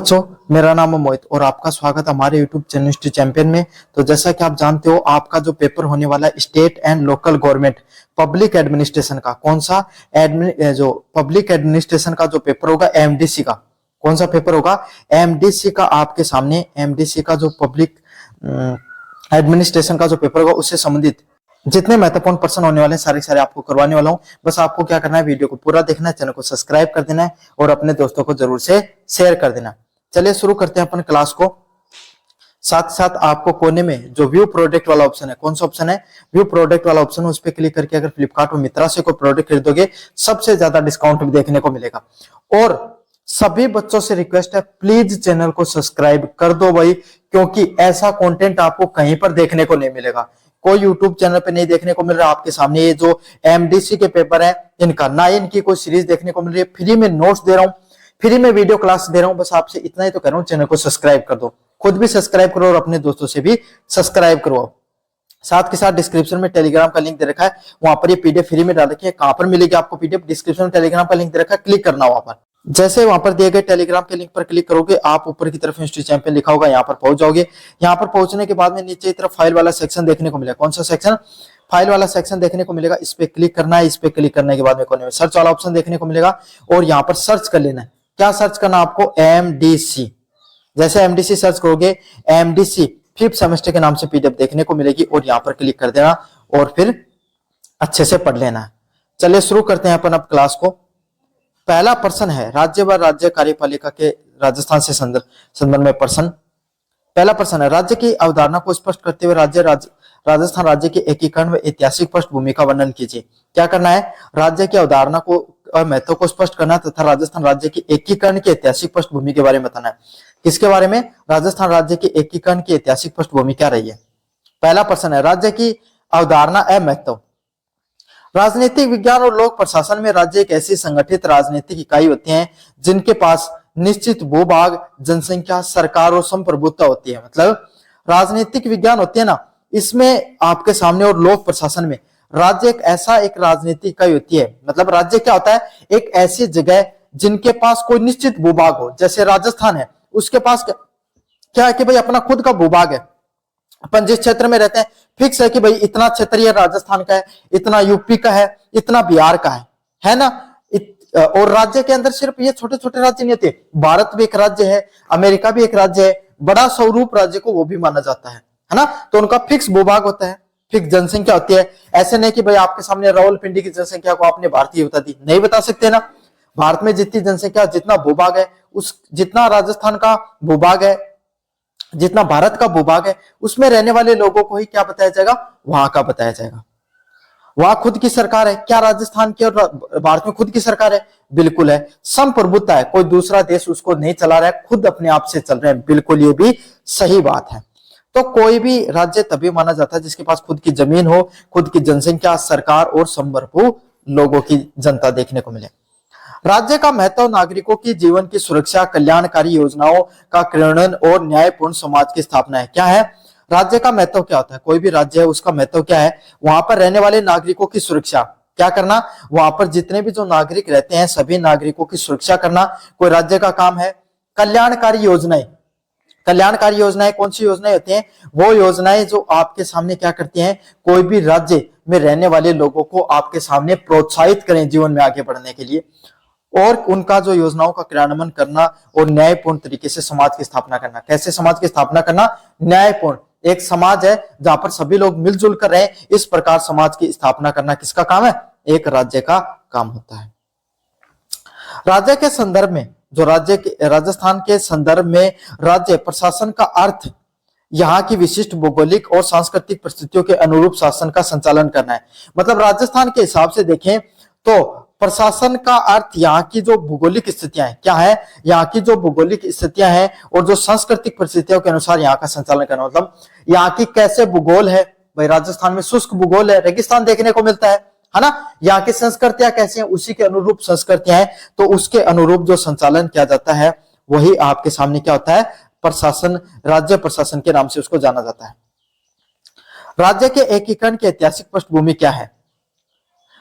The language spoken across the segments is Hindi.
बच्चों, मेरा नाम है मोहित और आपका स्वागत है हमारे यूट्यूब चैनल हिस्ट्री चैंपियन में। तो जैसा कि आप जानते हो, आपका जो पेपर होने वाला है state and local government public administration का, कौन सा जो पब्लिक एडमिनिस्ट्रेशन का जो पेपर होगा, एमडीसी का। कौन सा पेपर होगा? एमडीसी का। आपके सामने एमडीसी का जो पब्लिक एडमिनिस्ट्रेशन का जो पेपर होगा, उससे संबंधित जितने महत्वपूर्ण प्रश्न होने वाले हैं सारे आपको करवाने वाला हूं। बस आपको क्या करना है, वीडियो को पूरा देखना है, चैनल को सब्सक्राइब कर देना है और अपने दोस्तों को जरूर से शेयर कर देना। चलिए शुरू करते हैं अपन क्लास को। साथ साथ आपको कोने में जो व्यू प्रोडक्ट वाला ऑप्शन है, कौन सा ऑप्शन है? व्यू प्रोडक्ट वाला ऑप्शन, उस पर क्लिक करके अगर फ्लिपकार्ट और मित्रा से कोई प्रोडक्ट खरीदोगे, सबसे ज्यादा डिस्काउंट भी देखने को मिलेगा। और सभी बच्चों से रिक्वेस्ट है, प्लीज चैनल को सब्सक्राइब कर दो भाई, क्योंकि ऐसा कंटेंट आपको कहीं पर देखने को नहीं मिलेगा। कोई यूट्यूब चैनल पे नहीं देखने को मिल रहा। आपके सामने ये जो एमडीसी के पेपर है, इनका ना इनकी कोई सीरीज देखने को मिल रही है। फ्री में नोट्स दे रहा हूं, फ्री में वीडियो क्लास दे रहा हूं। बस आपसे इतना ही तो कह रहा हूं, चैनल को सब्सक्राइब कर दो, खुद भी सब्सक्राइब करो और अपने दोस्तों से भी सब्सक्राइब करो। साथ के साथ डिस्क्रिप्शन में टेलीग्राम का लिंक दे रखा है, वहां पर ये पीडीएफ फ्री में डाल रखी है। कहां पर मिलेगी आपको पीडीएफ? डिस्क्रिप्शन में टेलीग्राम का लिंक दे रखा है, क्लिक करना वहां पर। जैसे वहां पर दिए गए टेलीग्राम के लिंक पर क्लिक करोगे, आप ऊपर की तरफ हिस्ट्री चैंपियन लिखा होगा, यहाँ पर पहुंच जाओगे। यहाँ पर पहुंचने के बाद में नीचे की तरफ फाइल वाला सेक्शन देखने को मिलेगा। कौन सा सेक्शन? फाइल वाला सेक्शन देखने को मिलेगा। इस पे क्लिक करना है। इस पे क्लिक करने के बाद में कोने में सर्च वाला ऑप्शन देखने को मिलेगा और यहाँ पर सर्च कर लेना है। क्या सर्च करना आपको? एमडीसी। जैसे एमडीसी सर्च करोगे, एमडीसी 5th सेमेस्टर के नाम से पीडीएफ देखने को मिलेगी और यहाँ पर क्लिक कर देना और फिर अच्छे से पढ़ लेना है। चलिए शुरू करते हैं अपन अब क्लास को। पहला प्रश्न है, राज्य व राज्य कार्यपालिका के राजस्थान से संदर्भ में प्रश्न। पहला प्रश्न है, राज्य की अवधारणा को स्पष्ट करते हुए राजस्थान राज्य के एकीकरण व ऐतिहासिक पृष्ठभूमि का वर्णन कीजिए। क्या करना है? राज्य की अवधारणा को और महत्व को स्पष्ट करना तथा राजस्थान राज्य के एकीकरण की ऐतिहासिक पृष्ठभूमि के बारे में बताना है। किसके बारे में? राजस्थान राज्य के एकीकरण की ऐतिहासिक पृष्ठभूमि क्या रही है। पहला प्रश्न है, राज्य की अवधारणा एवं महत्व। राजनीतिक विज्ञान और लोक प्रशासन में राज्य एक ऐसी संगठित राजनीतिक इकाई होती है जिनके पास निश्चित भूभाग, जनसंख्या, सरकार और संप्रभुत्ता होती है। मतलब राजनीतिक विज्ञान होती है ना, इसमें आपके सामने, और लोक प्रशासन में राज्य एक राजनीतिक इकाई होती है। मतलब राज्य क्या होता है? एक ऐसी जगह जिनके पास कोई निश्चित भूभाग हो। जैसे राजस्थान है, उसके पास क्या है कि भाई अपना खुद का भूभाग है। अपन जिस क्षेत्र में रहते हैं फिक्स है कि भाई इतना क्षेत्र ये राजस्थान का है, इतना यूपी का है, इतना बिहार का है ना। और राज्य के अंदर सिर्फ ये छोटे छोटे राज्य नहीं होते। भारत भी एक राज्य है, अमेरिका भी एक राज्य है, बड़ा स्वरूप राज्य को वो भी माना जाता है ना। तो उनका फिक्स भूभाग होता है, फिक्स जनसंख्या होती है। ऐसे नहीं कि भाई आपके सामने रावलपिंडी की जनसंख्या को आपने भारतीय बता दी, नहीं बता सकते ना। भारत में जितनी जनसंख्या, जितना भूभाग है, उस जितना राजस्थान का भूभाग है, जितना भारत का भूभाग है, उसमें रहने वाले लोगों को ही क्या बताया जाएगा? वहां का बताया जाएगा। वहां खुद की सरकार है। क्या राजस्थान की और भारत में खुद की सरकार है? बिल्कुल है। संप्रभुत्ता है, कोई दूसरा देश उसको नहीं चला रहा है, खुद अपने आप से चल रहे हैं। बिल्कुल, ये भी सही बात है। तो कोई भी राज्य तभी माना जाता है जिसके पास खुद की जमीन हो, खुद की जनसंख्या, सरकार और संप्रभु लोगों की जनता देखने को मिले। राज्य का महत्व नागरिकों की जीवन की सुरक्षा, कल्याणकारी योजनाओं का क्रियान्वयन और न्यायपूर्ण समाज की स्थापना है। क्या है राज्य का महत्व? क्या होता है? कोई भी राज्य है, उसका महत्व क्या है? वहां पर रहने वाले नागरिकों की सुरक्षा। क्या करना? वहां पर जितने भी जो नागरिक रहते हैं, सभी नागरिकों की सुरक्षा करना कोई राज्य का काम है। कल्याणकारी योजनाएं। कल्याणकारी योजनाएं कौन सी योजनाएं होती हैं? वो योजनाएं जो आपके सामने क्या करती हैं, कोई भी राज्य में रहने वाले लोगों को आपके सामने प्रोत्साहित करें जीवन में आगे बढ़ने के लिए, और उनका जो योजनाओं का क्रियान्वयन करना और न्यायपूर्ण तरीके से समाज की स्थापना करना। कैसे समाज की स्थापना करना? न्यायपूर्ण। एक समाज है जहां पर सभी लोग मिलजुल कर रहे, इस प्रकार समाज की स्थापना करना किसका काम है? एक राज्य का काम होता है। राज्य के संदर्भ में, जो राजस्थान के संदर्भ में राज्य प्रशासन का अर्थ यहाँ की विशिष्ट भौगोलिक और सांस्कृतिक परिस्थितियों के अनुरूप शासन का संचालन करना है। मतलब राजस्थान के हिसाब से देखें तो प्रशासन का अर्थ यहाँ की जो भौगोलिक स्थितियां हैं, क्या है? यहाँ की जो भौगोलिक स्थितियां हैं और जो सांस्कृतिक परिस्थितियों के अनुसार यहाँ का संचालन करना। मतलब यहाँ की कैसे भूगोल है, भाई राजस्थान में शुष्क भूगोल है, रेगिस्तान देखने को मिलता है ना। यहाँ की संस्कृतियां कैसी हैं, उसी के अनुरूप संस्कृतियां हैं, तो उसके अनुरूप जो संचालन किया जाता है वही आपके सामने क्या होता है? प्रशासन, राज्य प्रशासन के नाम से उसको जाना जाता है। राज्य के एकीकरण की ऐतिहासिक पृष्ठभूमि क्या है?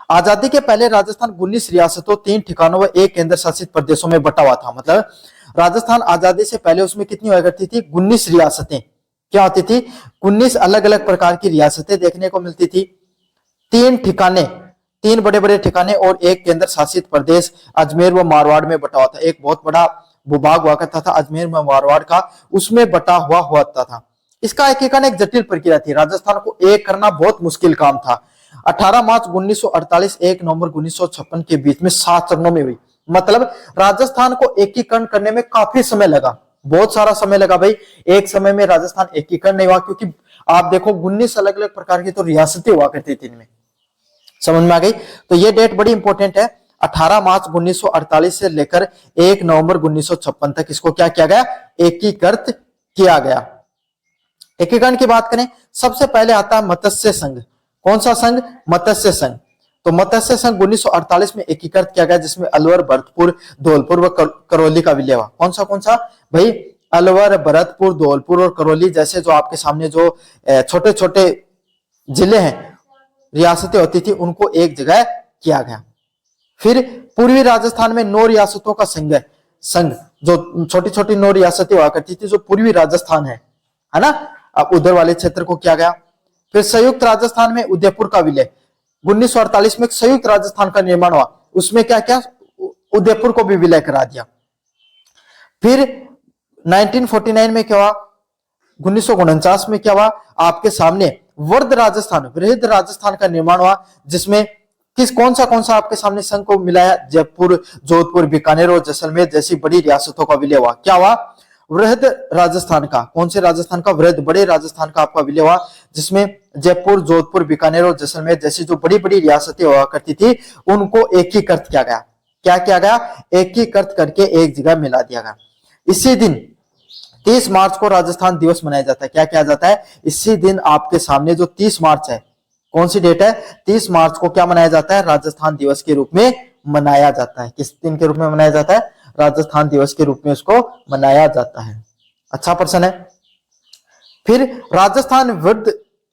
आजादी के पहले राजस्थान 19 रियासतों, 3 ठिकानों व 1 केंद्र शासित प्रदेशों में बटा हुआ था। मतलब राजस्थान आजादी से पहले उसमें कितनी हुआ करती थी? 19 रियासतें। क्या होती थी? 19 अलग अलग प्रकार की रियासतें देखने को मिलती थी। 3 ठिकाने, 3 बड़े बड़े ठिकाने और एक केंद्र शासित प्रदेश अजमेर व मारवाड़ में बटा हुआ था। एक बहुत बड़ा भूभाग हुआ करता था अजमेर में मारवाड़ का, उसमें बटा हुआ होता था। इसका एकीकरण एक जटिल प्रक्रिया थी। राजस्थान को एक करना बहुत मुश्किल काम था। 18 मार्च 1948, 1 नवंबर 1956 के बीच में 7 चरणों में हुई। मतलब राजस्थान को एकीकरण करने में काफी समय लगा, बहुत सारा समय लगा भाई। एक समय में राजस्थान एकीकरण नहीं हुआ, क्योंकि आप देखो 19 अलग अलग प्रकार की तो रियासतें हुआ करती थी इनमें। समझ में आ गई? तो ये डेट बड़ी इंपॉर्टेंट है। 18 मार्च 1948 से लेकर 1 नवंबर 1956 तक इसको क्या किया गया? एकीकृत किया गया। एकीकरण की बात करें, सबसे पहले आता है मत्स्य संघ। कौन सा संघ? मत्स्य संघ। तो मत्स्य संघ 1948 में एकीकृत किया गया, जिसमें अलवर, भरतपुर, धौलपुर व करौली का विलय हुआ। कौन सा भाई? अलवर, भरतपुर, धौलपुर और करौली जैसे जो आपके सामने जो छोटे छोटे जिले हैं, रियासतें होती थी, उनको एक जगह किया गया। फिर पूर्वी राजस्थान में 9 रियासतों का संघ, जो छोटी छोटी 9 रियासतें हुआ करती थी, जो पूर्वी राजस्थान है ना, अब उधर वाले क्षेत्र को किया गया। फिर संयुक्त राजस्थान में उदयपुर का विलय। 1948 में संयुक्त राजस्थान का निर्माण हुआ, उसमें क्या क्या? उदयपुर को भी विलय करा दिया। फिर 1949 में क्या हुआ? 1949 में क्या हुआ? आपके सामने वृहद राजस्थान का निर्माण हुआ, जिसमें कौन सा आपके सामने संघ को मिलाया? जयपुर, जोधपुर, बीकानेर और जैसलमेर जैसी बड़ी रियासतों का विलय हुआ। क्या हुआ? वृहद राजस्थान का। कौन से राजस्थान का? वृहद, बड़े राजस्थान का आपका विलय हुआ, जिसमें जयपुर, जोधपुर, बीकानेर और जैसलमेर जैसी जो बड़ी बड़ी रियासतें हुआ करती थी, उनको एकीकृत किया गया। क्या किया गया? एकीकृत करके एक जगह मिला दिया गया। इसी दिन 30 मार्च को राजस्थान दिवस मनाया जाता है। क्या किया जाता है? इसी दिन आपके सामने जो 30 मार्च है, कौन सी डेट है? 30 मार्च को क्या मनाया जाता है? राजस्थान दिवस के रूप में मनाया जाता है। किस दिन के रूप में मनाया जाता है? राजस्थान दिवस के रूप में उसको मनाया जाता है। अच्छा प्रश्न है। फिर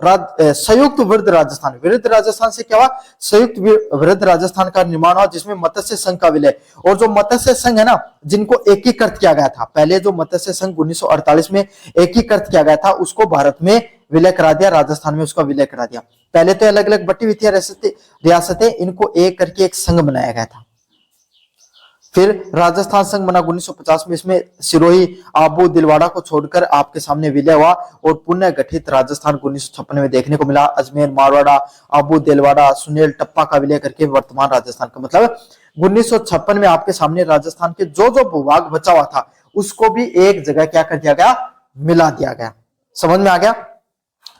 संयुक्त वृहद राजस्थान से क्या हुआ? संयुक्त वृहद राजस्थान का निर्माण हुआ, जिसमें मत्स्य संघ का विलय। और जो मत्स्य संघ है ना, जिनको एकीकृत किया गया था, पहले जो मत्स्य संघ 1948 में एकीकृत किया गया था, उसको भारत में विलय करा दिया, राजस्थान में उसका विलय करा दिया। पहले तो अलग अलग बटी हुई थी रियासतें, इनको एक करके एक संघ बनाया गया था। फिर राजस्थान संघ बना 1950 में, इसमें सिरोही, आबू, दिलवाड़ा को छोड़कर आपके सामने विलय हुआ और पुनः गठित राजस्थान को 1956 में देखने को मिला। अजमेर, मारवाड़ा, आबू, दिलवाड़ा, सुनेल, टप्पा का विलय करके वर्तमान राजस्थान का, मतलब 1956 में आपके सामने राजस्थान के जो जो भूभाग बचा हुआ था, उसको भी एक जगह क्या कर दिया गया? मिला दिया गया। समझ में आ गया?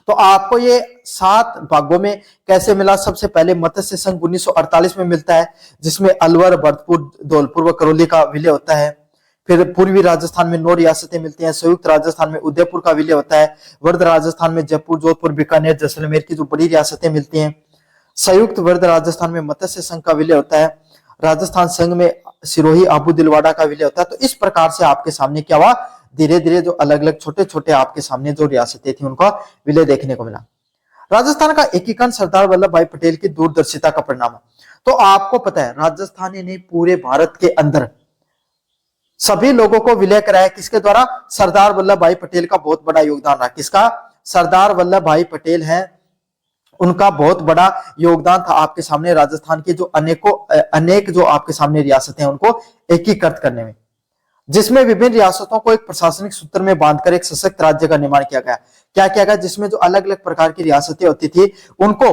तो आपको ये 7 भागों में कैसे मिला? सबसे पहले मत्स्य संघ 1948 में मिलता है, जिसमें अलवर, भरतपुर, धौलपुर व करौली का विलय होता है। फिर पूर्वी राजस्थान में 9 रियासतें मिलती हैं। संयुक्त राजस्थान में उदयपुर का विलय होता है। वृहद राजस्थान में जयपुर, जोधपुर, बीकानेर, जैसलमेर की जो बड़ी रियासतें मिलती हैं। संयुक्त वृहद राजस्थान में मत्स्य संघ का विलय होता है। राजस्थान संघ में सिरोही, आबू, दिलवाड़ा का विलय होता है। तो इस प्रकार से आपके सामने क्या हुआ? धीरे धीरे जो अलग अलग छोटे छोटे आपके सामने जो रियासतें थी, उनका विलय देखने को मिला। राजस्थान का एकीकरण सरदार वल्लभ भाई पटेल की दूरदर्शिता का परिणाम है। तो आपको पता है, राजस्थान ने पूरे भारत के अंदर सभी लोगों को विलय कराया। किसके द्वारा? सरदार वल्लभ भाई पटेल का बहुत बड़ा योगदान रहा। किसका? सरदार वल्लभ भाई पटेल हैं, उनका बहुत बड़ा योगदान था आपके सामने राजस्थान की जो अनेक जो आपके सामने रियासतें हैं, उनको एकीकृत करने में, जिसमें विभिन्न रियासतों को एक प्रशासनिक सूत्र में बांधकर एक सशक्त राज्य का निर्माण किया गया। क्या किया गया? जिसमें जो अलग अलग प्रकार की रियासतें होती थी, उनको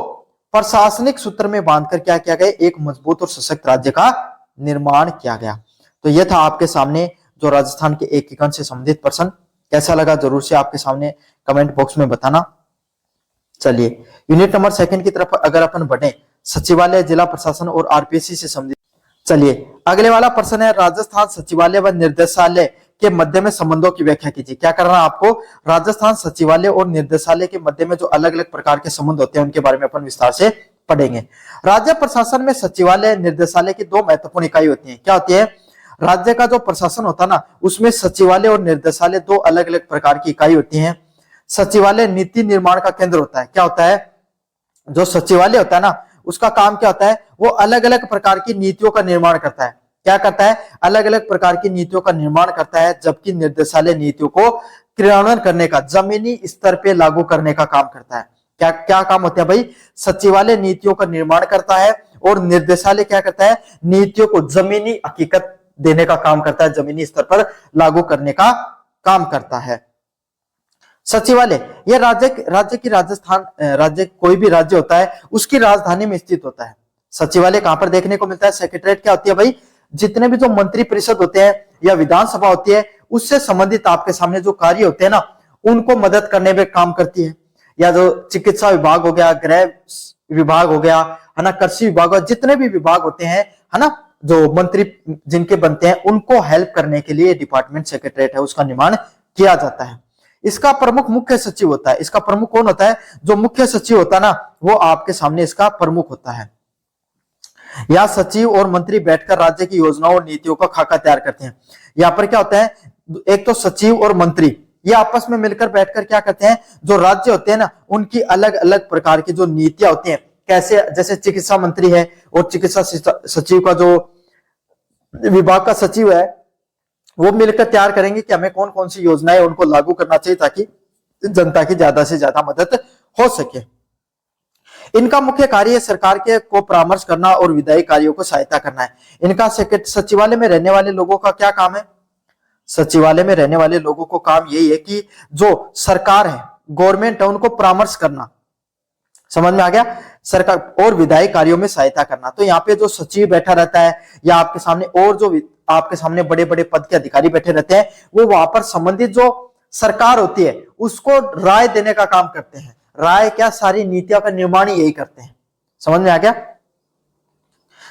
प्रशासनिक सूत्र में बांधकर क्या किया गया? एक मजबूत और सशक्त राज्य का निर्माण किया गया। तो यह था आपके सामने जो राजस्थान के एकीकरण से संबंधित प्रश्न। कैसा लगा जरूर से आपके सामने कमेंट बॉक्स में बताना। चलिए यूनिट नंबर 2 की तरफ अगर अपन बढ़े, सचिवालय, जिला प्रशासन और आरपीएससी से संबंधित। चलिए अगले वाला प्रश्न है, राजस्थान सचिवालय व निर्देशालय के मध्य में संबंधों की व्याख्या कीजिए। क्या करना है आपको? राजस्थान सचिवालय और निर्देशालय के मध्य में जो अलग अलग प्रकार के संबंध होते हैं, उनके बारे में अपन विस्तार से पढ़ेंगे। राज्य प्रशासन में सचिवालय, निर्देशालय की 2 महत्वपूर्ण इकाई होती है। क्या होती है? राज्य का जो प्रशासन होता है ना, उसमें सचिवालय और निर्देशालय 2 अलग अलग प्रकार की इकाई होती है। सचिवालय नीति निर्माण का केंद्र होता है। क्या होता है? जो सचिवालय होता है ना, उसका काम क्या होता है? वो अलग अलग प्रकार की नीतियों का निर्माण करता है। क्या करता है, अलग अलग प्रकार की नीतियों का निर्माण करता है, जबकि निर्देशालय नीतियों को क्रियान्वयन करने का, जमीनी स्तर पे लागू करने का काम करता है। क्या क्या काम होता है भाई, सचिवालय नीतियों का निर्माण करता है और निर्देशालय क्या करता है, नीतियों को जमीनी हकीकत देने का काम करता है, जमीनी स्तर पर लागू करने का काम करता है। सचिवालय यह राज्य की राजस्थान राज्य कोई भी राज्य होता है उसकी राजधानी में स्थित होता है। सचिवालय कहां पर देखने को मिलता है, सेक्रेटरीट क्या होती है भाई, जितने भी जो मंत्री परिषद होते हैं या विधानसभा होती है उससे संबंधित आपके सामने जो कार्य होते हैं ना उनको मदद करने में काम करती है। या जो चिकित्सा विभाग हो गया, गृह विभाग हो गया, है ना, कृषि विभाग हो, जितने भी विभाग होते हैं, है ना, जो मंत्री जिनके बनते हैं उनको हेल्प करने के लिए डिपार्टमेंट सेक्रेटरीट है उसका निर्माण किया जाता है। इसका प्रमुख मुख्य सचिव होता है। इसका प्रमुख कौन होता है, जो मुख्य सचिव होता है ना वो आपके सामने इसका प्रमुख होता है। या सचिव और मंत्री बैठकर राज्य की योजनाओं और नीतियों का खाका तैयार करते हैं। यहाँ पर क्या होता है, एक तो सचिव और मंत्री ये आपस में मिलकर बैठकर क्या करते हैं, जो राज्य होते हैं ना उनकी अलग अलग प्रकार की जो नीतियां होती हैं, कैसे, जैसे चिकित्सा मंत्री है और चिकित्सा सचिव का जो विभाग का सचिव है वो मिलकर तैयार करेंगे कि हमें कौन कौन सी योजनाएं उनको लागू करना चाहिए ताकि जनता की ज्यादा से ज्यादा मदद हो सके। इनका मुख्य कार्य सरकार के को परामर्श करना और विधायी कार्यों को सहायता करना है। इनका सचिवालय में रहने वाले लोगों का क्या काम है, सचिवालय में रहने वाले लोगों को काम यही है कि जो सरकार है, गवर्नमेंट है, उनको परामर्श करना, समझ में आ गया, सरकार और विधायी कार्यों में सहायता करना। तो यहाँ पे जो सचिव बैठा रहता है या आपके सामने और जो आपके सामने बड़े बड़े पद के अधिकारी बैठे रहते हैं वो वहां पर संबंधित जो सरकार होती है उसको राय देने का काम करते हैं। राय क्या, सारी नीतियों का निर्माण यही करते हैं, समझ में आ गया।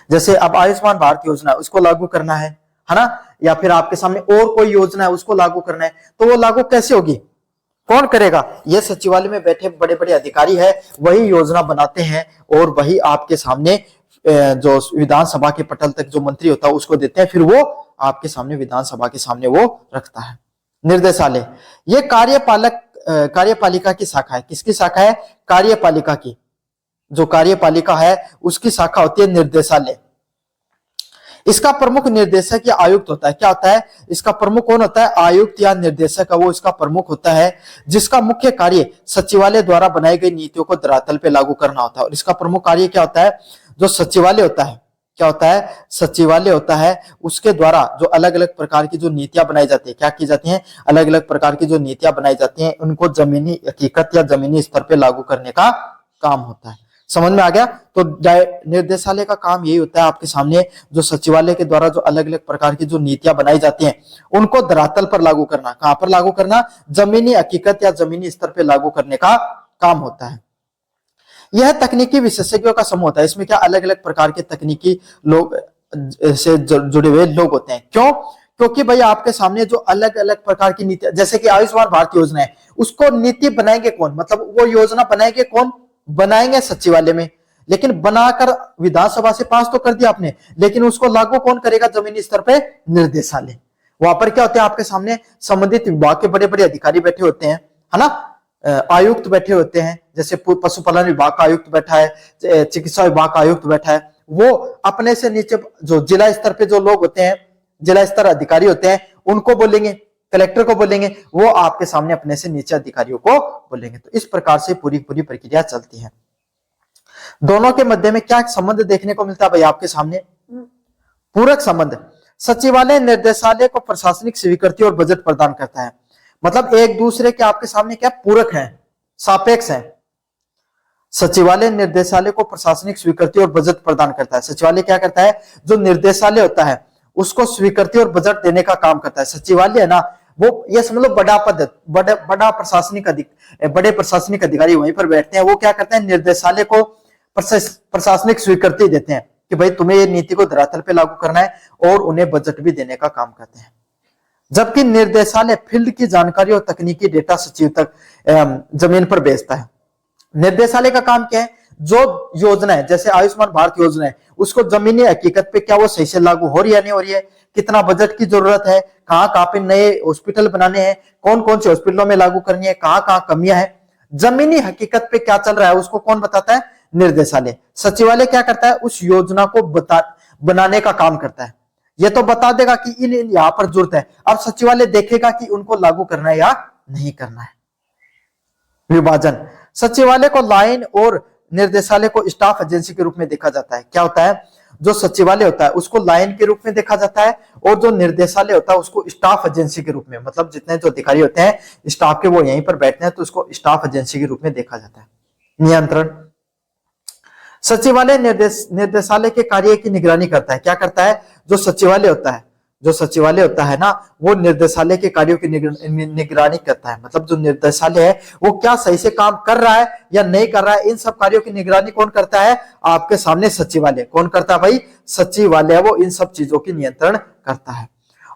जैसे अब आयुष्मान भारत योजना उसको लागू करना है ना, या फिर आपके सामने और कोई योजना है उसको लागू करना है, तो वो लागू कैसे होगी, कौन करेगा, ये सचिवालय में बैठे बड़े बड़े अधिकारी है वही योजना बनाते हैं और वही आपके सामने जो विधानसभा के पटल तक जो मंत्री होता है उसको देते हैं, फिर वो आपके सामने विधानसभा के सामने वो रखता है। निर्देशालय ये कार्यपालिका की शाखा है। किसकी शाखा है, कार्यपालिका की, जो कार्यपालिका है उसकी शाखा होती है निर्देशालय। इसका प्रमुख निर्देशक या आयुक्त होता है। क्या होता है, इसका प्रमुख कौन होता है, आयुक्त या निर्देशक है, वो इसका प्रमुख होता है, जिसका मुख्य कार्य सचिवालय द्वारा बनाई गई नीतियों को धरातल पे लागू करना होता है। और इसका प्रमुख कार्य क्या होता है, जो सचिवालय होता है, क्या होता है, सचिवालय होता है, उसके द्वारा जो अलग अलग प्रकार की जो नीतियां बनाई जाती है, क्या की जाती हैं, अलग अलग प्रकार की जो नीतियां बनाई जाती हैं उनको जमीनी हकीकत या जमीनी स्तर पे लागू करने का काम होता है। समझ में आ गया। तो निर्देशालय का काम यही होता है, आपके सामने जो सचिवालय के द्वारा जो अलग अलग प्रकार की जो नीतियां बनाई जाती हैं उनको धरातल पर लागू करना। कहां पर लागू करना, जमीनी हकीकत या जमीनी स्तर पे लागू करने का काम होता है। यह तकनीकी विशेषज्ञों का समूह होता है। इसमें क्या अलग अलग प्रकार के तकनीकी लोग से जुड़े हुए लोग होते हैं। क्यों, क्योंकि भाई आपके सामने जो अलग अलग प्रकार की नीति, जैसे कि आयुष्मान भारत योजना है, उसको नीति बनाएंगे कौन, मतलब वो योजना बनाएंगे कौन, बनाएंगे सचिवालय में, लेकिन बनाकर विधानसभा से पास तो कर दिया आपने, लेकिन उसको लागू कौन करेगा जमीनी स्तर पे, निर्देशालय। वहां पर क्या होते हैं, आपके सामने संबंधित विभाग के बड़े बड़े अधिकारी बैठे होते हैं, है ना, आयुक्त बैठे होते हैं, जैसे पशुपालन विभाग का आयुक्त बैठा है, चिकित्सा विभाग का आयुक्त बैठा है, वो अपने से नीचे जो जिला स्तर पे जो लोग होते हैं, जिला स्तर अधिकारी होते हैं, उनको बोलेंगे, कलेक्टर को बोलेंगे, वो आपके सामने अपने से नीचे अधिकारियों को बोलेंगे। तो इस प्रकार से पूरी पूरी प्रक्रिया चलती है। दोनों के मध्य में क्या संबंध देखने को मिलता है भाई आपके सामने, पूरक संबंध। सचिवालय निर्देशालय को प्रशासनिक स्वीकृति और बजट प्रदान करता है, मतलब एक दूसरे के आपके सामने क्या पूरक हैं, सापेक्ष हैं। सचिवालय निर्देशालय को प्रशासनिक स्वीकृति और बजट प्रदान करता है। सचिवालय क्या करता है, जो निर्देशालय होता है उसको स्वीकृति और बजट देने का काम करता है। सचिवालय है ना, वो ये समझ लो बड़ा पद, बड़ा प्रशासनिक बड़े प्रशासनिक अधिकारी वहीं पर बैठते हैं। वो क्या करते हैं, निर्देशालय को प्रशासनिक स्वीकृति देते हैं कि भाई तुम्हें ये नीति को धरातल पे लागू करना है, और उन्हें बजट भी देने का काम करते हैं। जबकि निर्देशालय फील्ड की जानकारी और तकनीकी डेटा सचिव तक जमीन पर भेजता है। निर्देशालय का काम क्या है, जो योजना है, जैसे आयुष्मान भारत योजना है, उसको जमीनी हकीकत पे क्या वो सही से लागू हो रही है, नहीं हो रही है, कितना बजट की जरूरत है, कहां कहां पे नए हॉस्पिटल बनाने हैं, कौन कौन से हॉस्पिटलों में लागू करनी है, कहां कहां कमियां है, जमीनी हकीकत पे क्या चल रहा है उसको कौन बताता है, निर्देशालय। सचिवालय क्या करता है, उस योजना को बनाने का काम करता है। ये तो बता देगा कि इन यहाँ पर जरूरत है। अब सचिवालय देखेगा कि उनको लागू करना है या नहीं करना है। विभाजन, सचिवालय को लाइन और निर्देशालय को स्टाफ एजेंसी के रूप में देखा जाता है। क्या होता है, जो सचिवालय होता है उसको लाइन के रूप में देखा जाता है और जो निर्देशालय होता है उसको स्टाफ एजेंसी के रूप में, मतलब जितने जो अधिकारी होते हैं स्टाफ के वो यहीं पर बैठते हैं तो उसको स्टाफ एजेंसी के रूप में देखा जाता है। नियंत्रण, सचिवालय निर्देशालय के कार्य की निगरानी करता है। क्या करता है, जो सचिवालय होता है ना, वो निर्देशालय के कार्यों की निगरानी करता है। मतलब जो निर्देशालय है वो क्या सही से काम कर रहा है या नहीं कर रहा है, इन सब कार्यों की निगरानी कौन करता है, आपके सामने सचिवालय। कौन करता है भाई, सचिवालय, वो इन सब चीजों की नियंत्रण करता है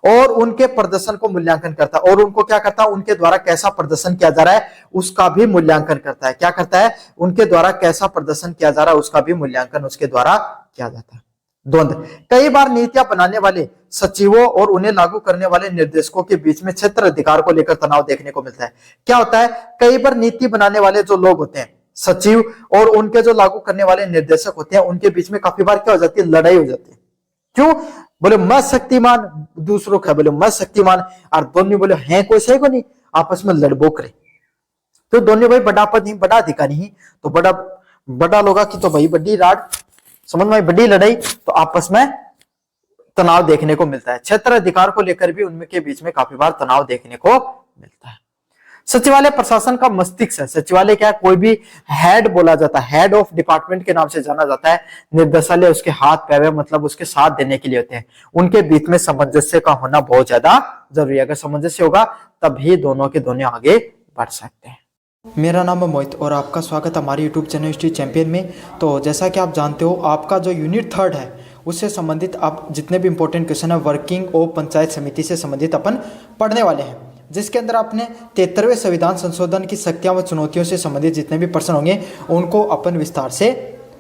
और उनके प्रदर्शन को मूल्यांकन करता है। और उनको क्या करता है, उनके द्वारा कैसा प्रदर्शन किया जा रहा है उसका भी मूल्यांकन करता है। क्या करता है, उनके द्वारा कैसा प्रदर्शन किया जा रहा है उसका भी मूल्यांकन उसके द्वारा किया जाता है। द्वंद्व, कई बार नीतियां बनाने वाले सचिवों और उन्हें लागू करने वाले निर्देशकों के बीच में क्षेत्र अधिकार को लेकर तनाव देखने को मिलता है। क्या होता है, कई बार नीति बनाने वाले जो लोग होते हैं सचिव और उनके जो लागू करने वाले निर्देशक होते हैं उनके बीच में काफी बार क्या हो जाती है, लड़ाई हो जाती है। क्यों, बोले मैं शक्तिमान, दूसरों का बोले मैं शक्तिमान, और दोनों बोले हैं कोई सही को नहीं, आपस में लड़बो करे। तो दोनों भाई बड़ा पद ही, बड़ा अधिकारी ही, तो बड़ा लोग की तो भाई बड़ी राड, समझ में बड़ी लड़ाई, तो आपस में तनाव देखने को मिलता है। क्षेत्र अधिकार को लेकर भी उनके बीच में काफी बार तनाव देखने को मिलता है। सचिवालय प्रशासन का मस्तिष्क है। सचिवालय क्या है, कोई भी हेड बोला जाता है, हेड ऑफ डिपार्टमेंट के नाम से जाना जाता है। निर्देशालय उसके हाथ पैर, मतलब उसके साथ देने के लिए होते हैं। उनके बीच में सामंजस्य का होना बहुत ज्यादा जरूरी है। अगर सामंजस्य होगा तभी दोनों के दोनों आगे बढ़ सकते हैं। मेरा नाम है मोहित और आपका स्वागत है हमारे यूट्यूब चैनल हिस्ट्री चैंपियन में। तो जैसा कि आप जानते हो, आपका जो यूनिट 3 है उससे संबंधित आप जितने भी इंपॉर्टेंट क्वेश्चन है वर्किंग ऑफ पंचायत समिति से संबंधित अपन पढ़ने वाले हैं, जिसके अंदर आपने 73वें संविधान संशोधन की शक्तियां व चुनौतियों से संबंधित जितने भी प्रश्न होंगे उनको अपन विस्तार से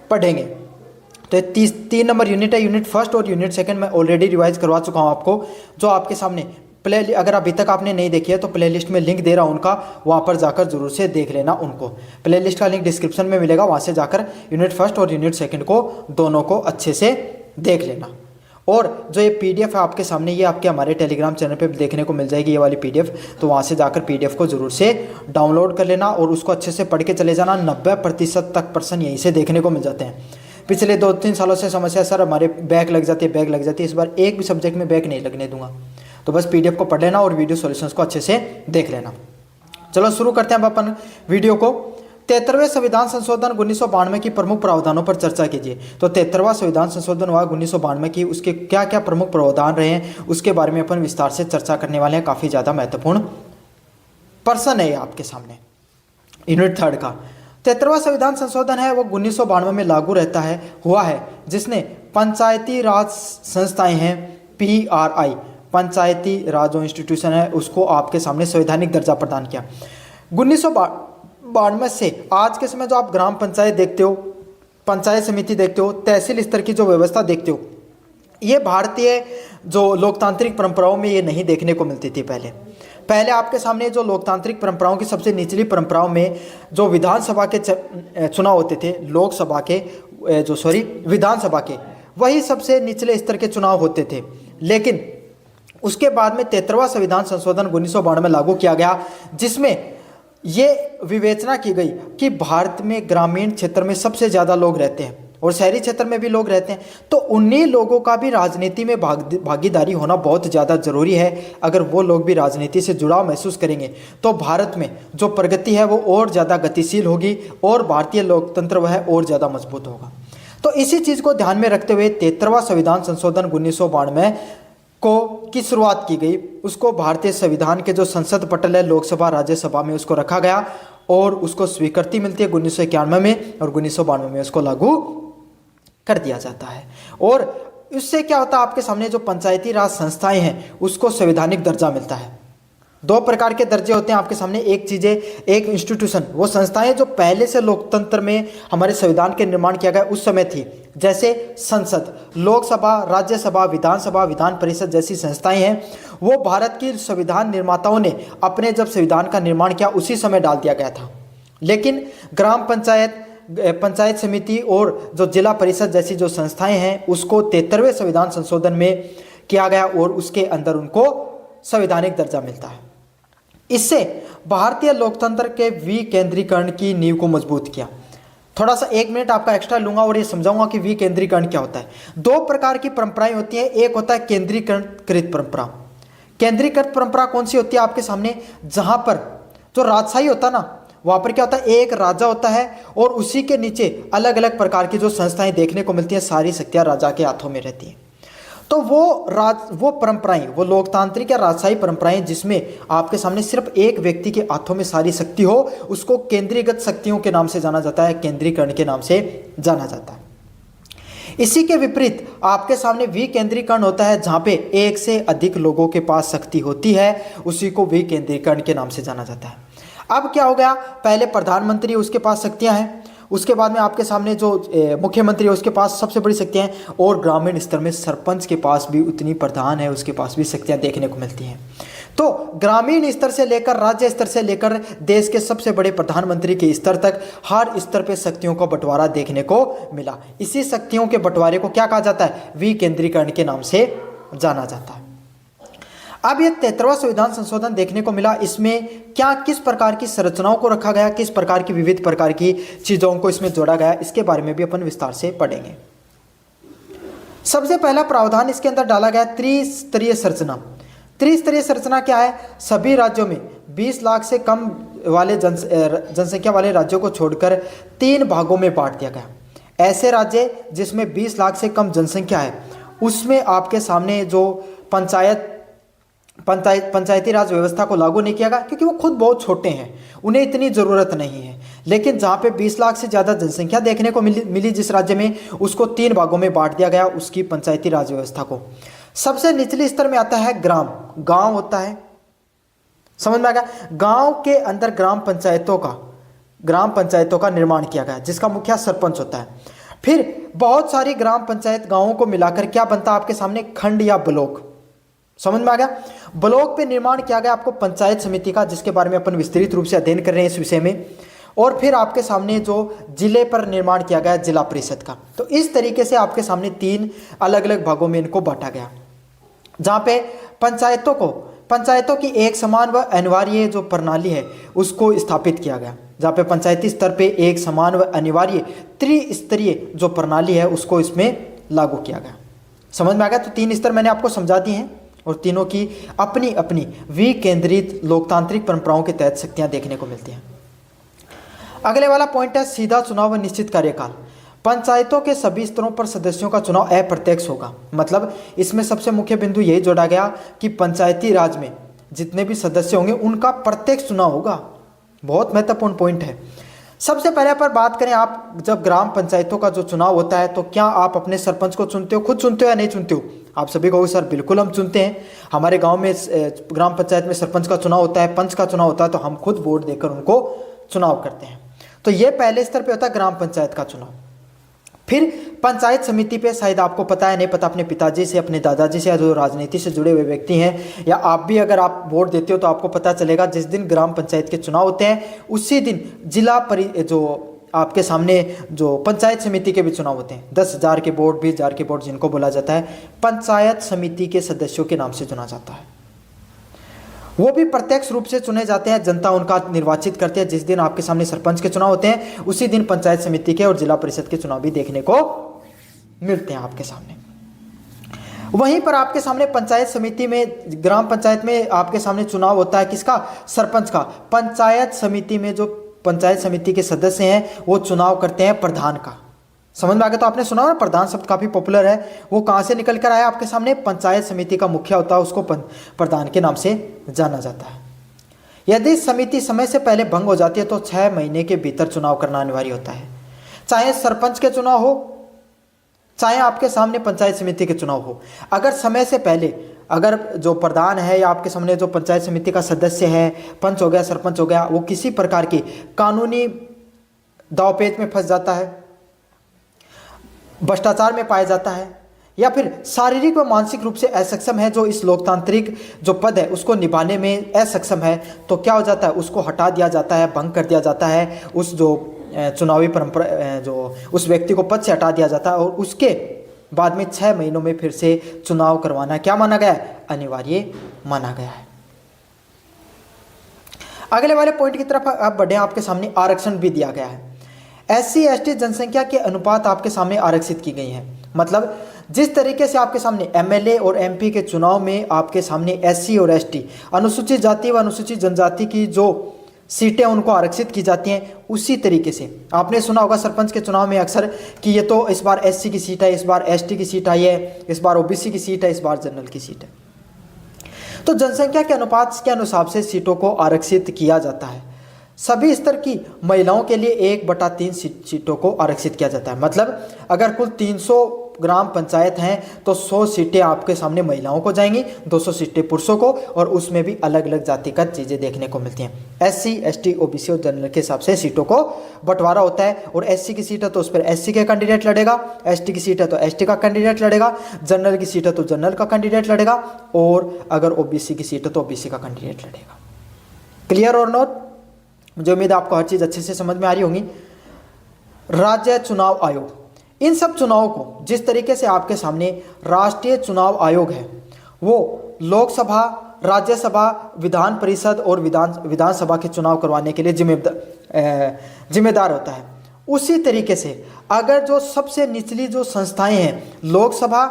पढ़ेंगे। तो ये 3 नंबर यूनिट है। यूनिट 1 और यूनिट 2 मैं ऑलरेडी रिवाइज करवा चुका हूँ आपको, जो आपके सामने प्ले, अगर अभी तक आपने नहीं देखी है तो प्लेलिस्ट में लिंक दे रहा हूँ उनका, वहाँ पर जाकर जरूर से देख लेना उनको। प्लेलिस्ट का लिंक डिस्क्रिप्शन में मिलेगा, वहाँ से जाकर यूनिट 1 और यूनिट 2 को दोनों को अच्छे से देख लेना। और जो ये पीडीएफ है आपके सामने, ये आपके हमारे टेलीग्राम चैनल पे देखने को मिल जाएगी ये वाली पीडीएफ, तो वहाँ से जाकर पीडीएफ को जरूर से डाउनलोड कर लेना और उसको अच्छे से पढ़ के चले जाना। 90% तक प्रश्न यहीं से देखने को मिल जाते हैं। पिछले 2-3 सालों से समस्या सर हमारे बैक लग जाती है, इस बार एक भी सब्जेक्ट में बैक नहीं लगने दूंगा। तो बस पीडीएफ को पढ़ लेना और वीडियो सॉल्यूशंस को अच्छे से देख लेना। चलो शुरू करते हैं अपन वीडियो को। 73वें संविधान संशोधन 1992 की प्रमुख प्रावधानों पर चर्चा कीजिए। तो 73वां संविधान संशोधन हुआ 1992 की, उसके क्या क्या प्रमुख प्रावधान रहे हैं उसके बारे में अपन विस्तार से चर्चा करने वाले हैं। काफ़ी ज़्यादा महत्वपूर्ण प्रश्न है आपके सामने यूनिट 3 का। 73वां संविधान संशोधन है वो 1992 में लागू हुआ है, जिसने पंचायती राज संस्थाएं हैं PRI, पंचायती राज जो इंस्टीट्यूशन है उसको आपके सामने संवैधानिक दर्जा प्रदान किया। 1992 से आज के समय जो आप ग्राम पंचायत देखते हो, पंचायत समिति देखते हो, तहसील स्तर की जो व्यवस्था देखते हो, ये भारतीय जो लोकतांत्रिक परंपराओं में ये नहीं देखने को मिलती थी। पहले आपके सामने जो लोकतांत्रिक परंपराओं की सबसे निचली परंपराओं में जो विधानसभा के चुनाव होते थे, विधानसभा के वही सबसे निचले स्तर के चुनाव होते थे। लेकिन उसके बाद में 73वां संविधान संशोधन 1992 में लागू किया गया, जिसमें ये विवेचना की गई कि भारत में ग्रामीण क्षेत्र में सबसे ज़्यादा लोग रहते हैं और शहरी क्षेत्र में भी लोग रहते हैं, तो उन्हीं लोगों का भी राजनीति में भागीदारी होना बहुत ज़्यादा ज़रूरी है। अगर वो लोग भी राजनीति से जुड़ाव महसूस करेंगे तो भारत में जो प्रगति है वो और ज़्यादा गतिशील होगी और भारतीय लोकतंत्र वह और ज़्यादा मजबूत होगा। तो इसी चीज़ को ध्यान में रखते हुए 73वां संविधान संशोधन 1992 की शुरुआत की गई। उसको भारतीय संविधान के जो संसद पटल है लोकसभा राज्यसभा में उसको रखा गया और उसको स्वीकृति मिलती है 1991 में और 1992 में उसको लागू कर दिया जाता है। और इससे क्या होता है, आपके सामने जो पंचायती राज संस्थाएं हैं उसको संवैधानिक दर्जा मिलता है। 2 प्रकार के दर्जे होते हैं आपके सामने, एक इंस्टीट्यूशन, वो संस्थाएं जो पहले से लोकतंत्र में हमारे संविधान के निर्माण किया गया उस समय थी, जैसे संसद, लोकसभा, राज्यसभा, विधानसभा, विधान परिषद जैसी संस्थाएं हैं। वो भारत की संविधान निर्माताओं ने अपने जब संविधान का निर्माण किया उसी समय डाल दिया गया था। लेकिन ग्राम पंचायत, पंचायत समिति और जो जिला परिषद जैसी जो संस्थाएं हैं उसको 73वें संविधान संशोधन में किया गया और उसके अंदर उनको संवैधानिक दर्जा मिलता है। इससे भारतीय लोकतंत्र के विकेंद्रीकरण की नींव को मजबूत किया। थोड़ा सा 1 मिनट आपका एक्स्ट्रा लूंगा और ये समझाऊंगा कि विकेंद्रीकरण क्या होता है। 2 प्रकार की परंपराएं होती हैं, एक होता है केंद्रीकृत परंपरा। केंद्रीकृत परंपरा कौन सी होती है आपके सामने, जहां पर जो राजशाही होता है ना, वहां पर क्या होता है, एक राजा होता है और उसी के नीचे अलग अलग प्रकार की जो संस्थाएं देखने को मिलती हैं, सारी शक्तियां राजा के हाथों में रहती हैं। तो वो परंपराएं, वो लोकतांत्रिक या राजशाही परंपराएं जिसमें आपके सामने सिर्फ एक व्यक्ति के हाथों में सारी शक्ति हो, उसको केंद्रीगत शक्तियों के नाम से जाना जाता है, केंद्रीकरण के नाम से जाना जाता है। इसी के विपरीत आपके सामने विकेंद्रीकरण होता है, जहां पे एक से अधिक लोगों के पास शक्ति होती है, उसी को विकेंद्रीकरण के नाम से जाना जाता है। अब क्या हो गया, पहले प्रधानमंत्री उसके पास शक्तियां हैं, उसके बाद में आपके सामने जो मुख्यमंत्री है उसके पास सबसे बड़ी शक्तियां हैं, और ग्रामीण स्तर में सरपंच के पास भी उतनी प्रधान है, उसके पास भी शक्तियां देखने को मिलती हैं। तो ग्रामीण स्तर से लेकर राज्य स्तर से लेकर देश के सबसे बड़े प्रधानमंत्री के स्तर तक हर स्तर पे शक्तियों का बंटवारा देखने को मिला। इसी शक्तियों के बंटवारे को क्या कहा जाता है, विकेंद्रीकरण के नाम से जाना जाता है। अब ये 73वां संविधान संशोधन देखने को मिला, इसमें क्या किस प्रकार की संरचनाओं को रखा गया, किस प्रकार की विविध प्रकार की चीजों को इसमें जोड़ा गया, इसके बारे में भी अपन विस्तार से पढ़ेंगे। सबसे पहला प्रावधान इसके अंदर डाला गया त्रिस्तरीय संरचना। त्रिस्तरीय संरचना क्या है, सभी राज्यों में 20 लाख से कम वाले जनसंख्या वाले राज्यों को छोड़कर 3 भागों में बांट दिया गया। ऐसे राज्य जिसमें 20 लाख से कम जनसंख्या है, उसमें आपके सामने जो पंचायती राज व्यवस्था को लागू नहीं किया गया, क्योंकि वो खुद बहुत छोटे हैं, उन्हें इतनी ज़रूरत नहीं है। लेकिन जहाँ पे 20 लाख से ज़्यादा जनसंख्या देखने को मिली जिस राज्य में, उसको 3 भागों में बांट दिया गया उसकी पंचायती राज व्यवस्था को। सबसे निचले स्तर में आता है ग्राम, गांव होता है, समझ में आ गया। गांव के अंदर ग्राम पंचायतों का निर्माण किया गया, जिसका मुखिया सरपंच होता है। फिर बहुत सारी ग्राम पंचायत गांवों को मिलाकर क्या बनता है आपके सामने, खंड या ब्लॉक, समझ में आ गया। ब्लॉक पे निर्माण किया गया आपको पंचायत समिति का, जिसके बारे में अपन विस्तृत रूप से अध्ययन कर रहे हैं इस विषय में। और फिर आपके सामने जो जिले पर निर्माण किया गया जिला परिषद का। तो इस तरीके से आपके सामने 3 अलग अलग भागों में इनको बांटा गया, जहां पे पंचायतों की एक समान व अनिवार्य जो प्रणाली है उसको स्थापित किया गया, जहाँ पे पंचायती स्तर पे एक समान व अनिवार्य त्रिस्तरीय जो प्रणाली है उसको इसमें लागू किया गया। समझ में आ गया। तो 3 स्तर मैंने आपको समझा दिए हैं और तीनों की अपनी अपनी विकेंद्रित लोकतांत्रिक परंपराओं के तहत शक्तियां देखने को मिलती हैं। अगले वाला पॉइंट है सीधा चुनाव व निश्चित कार्यकाल। पंचायतों के सभी स्तरों पर सदस्यों का चुनाव अप्रत्यक्ष होगा। मतलब इसमें सबसे मुख्य बिंदु यही जोड़ा गया कि पंचायती राज में जितने भी सदस्य होंगे उनका प्रत्यक्ष चुनाव होगा। बहुत महत्वपूर्ण पॉइंट है। सबसे पहले पर बात करें, आप जब ग्राम पंचायतों का जो चुनाव होता है तो क्या आप अपने सरपंच को चुनते हो, खुद चुनते हो या नहीं चुनते हो? आप सभी कहोगे सर बिल्कुल हम चुनते हैं, हमारे गांव में ग्राम पंचायत में सरपंच का चुनाव होता है, पंच का चुनाव होता है, तो हम खुद वोट देकर उनको चुनाव करते हैं। तो ये पहले स्तर पे होता है ग्राम पंचायत का चुनाव। फिर पंचायत समिति पे शायद आपको पता है नहीं पता, अपने पिताजी से, अपने दादाजी से, या जो राजनीति से जुड़े हुए व्यक्ति हैं, या आप भी अगर आप वोट देते हो तो आपको पता चलेगा जिस दिन ग्राम पंचायत के चुनाव होते हैं उसी दिन जो आपके सामने जो पंचायत समिति के भी चुनाव होते हैं। 10,000 के वोट, 20,000 के वोट जिनको बोला जाता है, पंचायत समिति के सदस्यों के नाम से चुना जाता है। वो भी प्रत्यक्ष रूप से चुने जाते हैं, जनता उनका निर्वाचित करते हैं। जिस दिन आपके सामने सरपंच के चुनाव होते हैं उसी दिन पंचायत समिति के और जिला परिषद के चुनाव भी देखने को मिलते हैं आपके सामने। वहीं पर आपके सामने पंचायत समिति में, ग्राम पंचायत में आपके सामने चुनाव होता है किसका, सरपंच का। पंचायत समिति में जो पंचायत समिति के सदस्य हैं वो चुनाव करते हैं प्रधान का। समझ में आ गया। तो आपने सुना ना, प्रधान शब्द काफी पॉपुलर है। वो कहां से निकल कर आया आपके सामने, पंचायत समिति का मुखिया होता है, उसको प्रधान के नाम से जाना जाता है। यदि समिति समय से पहले भंग हो जाती है तो 6 महीने के भीतर चुनाव करना अनिवार्य होता है। चाहे सरपंच के चुनाव हो, चाहे आपके सामने पंचायत समिति के चुनाव हो। अगर समय से पहले, अगर जो प्रधान है या आपके सामने जो पंचायत समिति का सदस्य है, पंच हो गया, सरपंच हो गया, वो किसी प्रकार की कानूनी दांवपेच में फंस जाता है, भ्रष्टाचार में पाया जाता है, या फिर शारीरिक व मानसिक रूप से असक्षम है, जो इस लोकतांत्रिक जो पद है उसको निभाने में असक्षम है, तो क्या हो जाता है, उसको हटा दिया जाता है, भंग कर दिया जाता है। उस जो चुनावी परंपरा जो उस व्यक्ति को पद से हटा दिया जाता है और उसके बाद में 6 महीनों में फिर से चुनाव करवाना क्या माना गया है, अनिवार्य माना गया है। अगले वाले पॉइंट की तरफ आप बढ़े, आपके सामने आरक्षण भी दिया गया है। SC ST जनसंख्या के अनुपात आपके सामने आरक्षित की गई है। मतलब जिस तरीके से आपके सामने MLA और MP के चुनाव में आपके सामने SC और ST अनुसूचित जाति व अनुसूचित जनजाति की जो सीटें उनको आरक्षित की जाती हैं, उसी तरीके से आपने सुना होगा सरपंच के चुनाव में अक्सर कि ये तो इस बार SC की सीट है, इस बार ST की सीट आई है, इस बार OBC की सीट है, इस बार जनरल की सीट है। तो जनसंख्या के अनुपात के अनुसार से सीटों को आरक्षित किया जाता है। सभी स्तर की महिलाओं के लिए 1/3 सीटों को आरक्षित किया जाता है। मतलब अगर कुल 300 ग्राम पंचायत हैं तो 100 सीटें आपके सामने महिलाओं को जाएंगी, 200 सीटें पुरुषों को, और उसमें भी अलग अलग जातिगत चीज़ें देखने को मिलती हैं। SC ST OBC और जनरल के हिसाब से सीटों को बंटवारा होता है। और SC की सीट है तो उस पर SC का कैंडिडेट लड़ेगा, ST की सीट है तो ST का कैंडिडेट लड़ेगा, जनरल की सीट है तो जनरल का कैंडिडेट लड़ेगा, और अगर OBC की सीट है तो OBC का कैंडिडेट लड़ेगा। क्लियर और नोट? मुझे उम्मीद है आपको हर चीज़ अच्छे से समझ में आ रही होगी। राज्य चुनाव आयोग, इन सब चुनावों को जिस तरीके से आपके सामने राष्ट्रीय चुनाव आयोग है वो लोकसभा, राज्यसभा, विधान परिषद और विधानसभा के चुनाव करवाने के लिए जिम्मेदार होता है, उसी तरीके से अगर जो सबसे निचली जो संस्थाएं हैं, लोकसभा,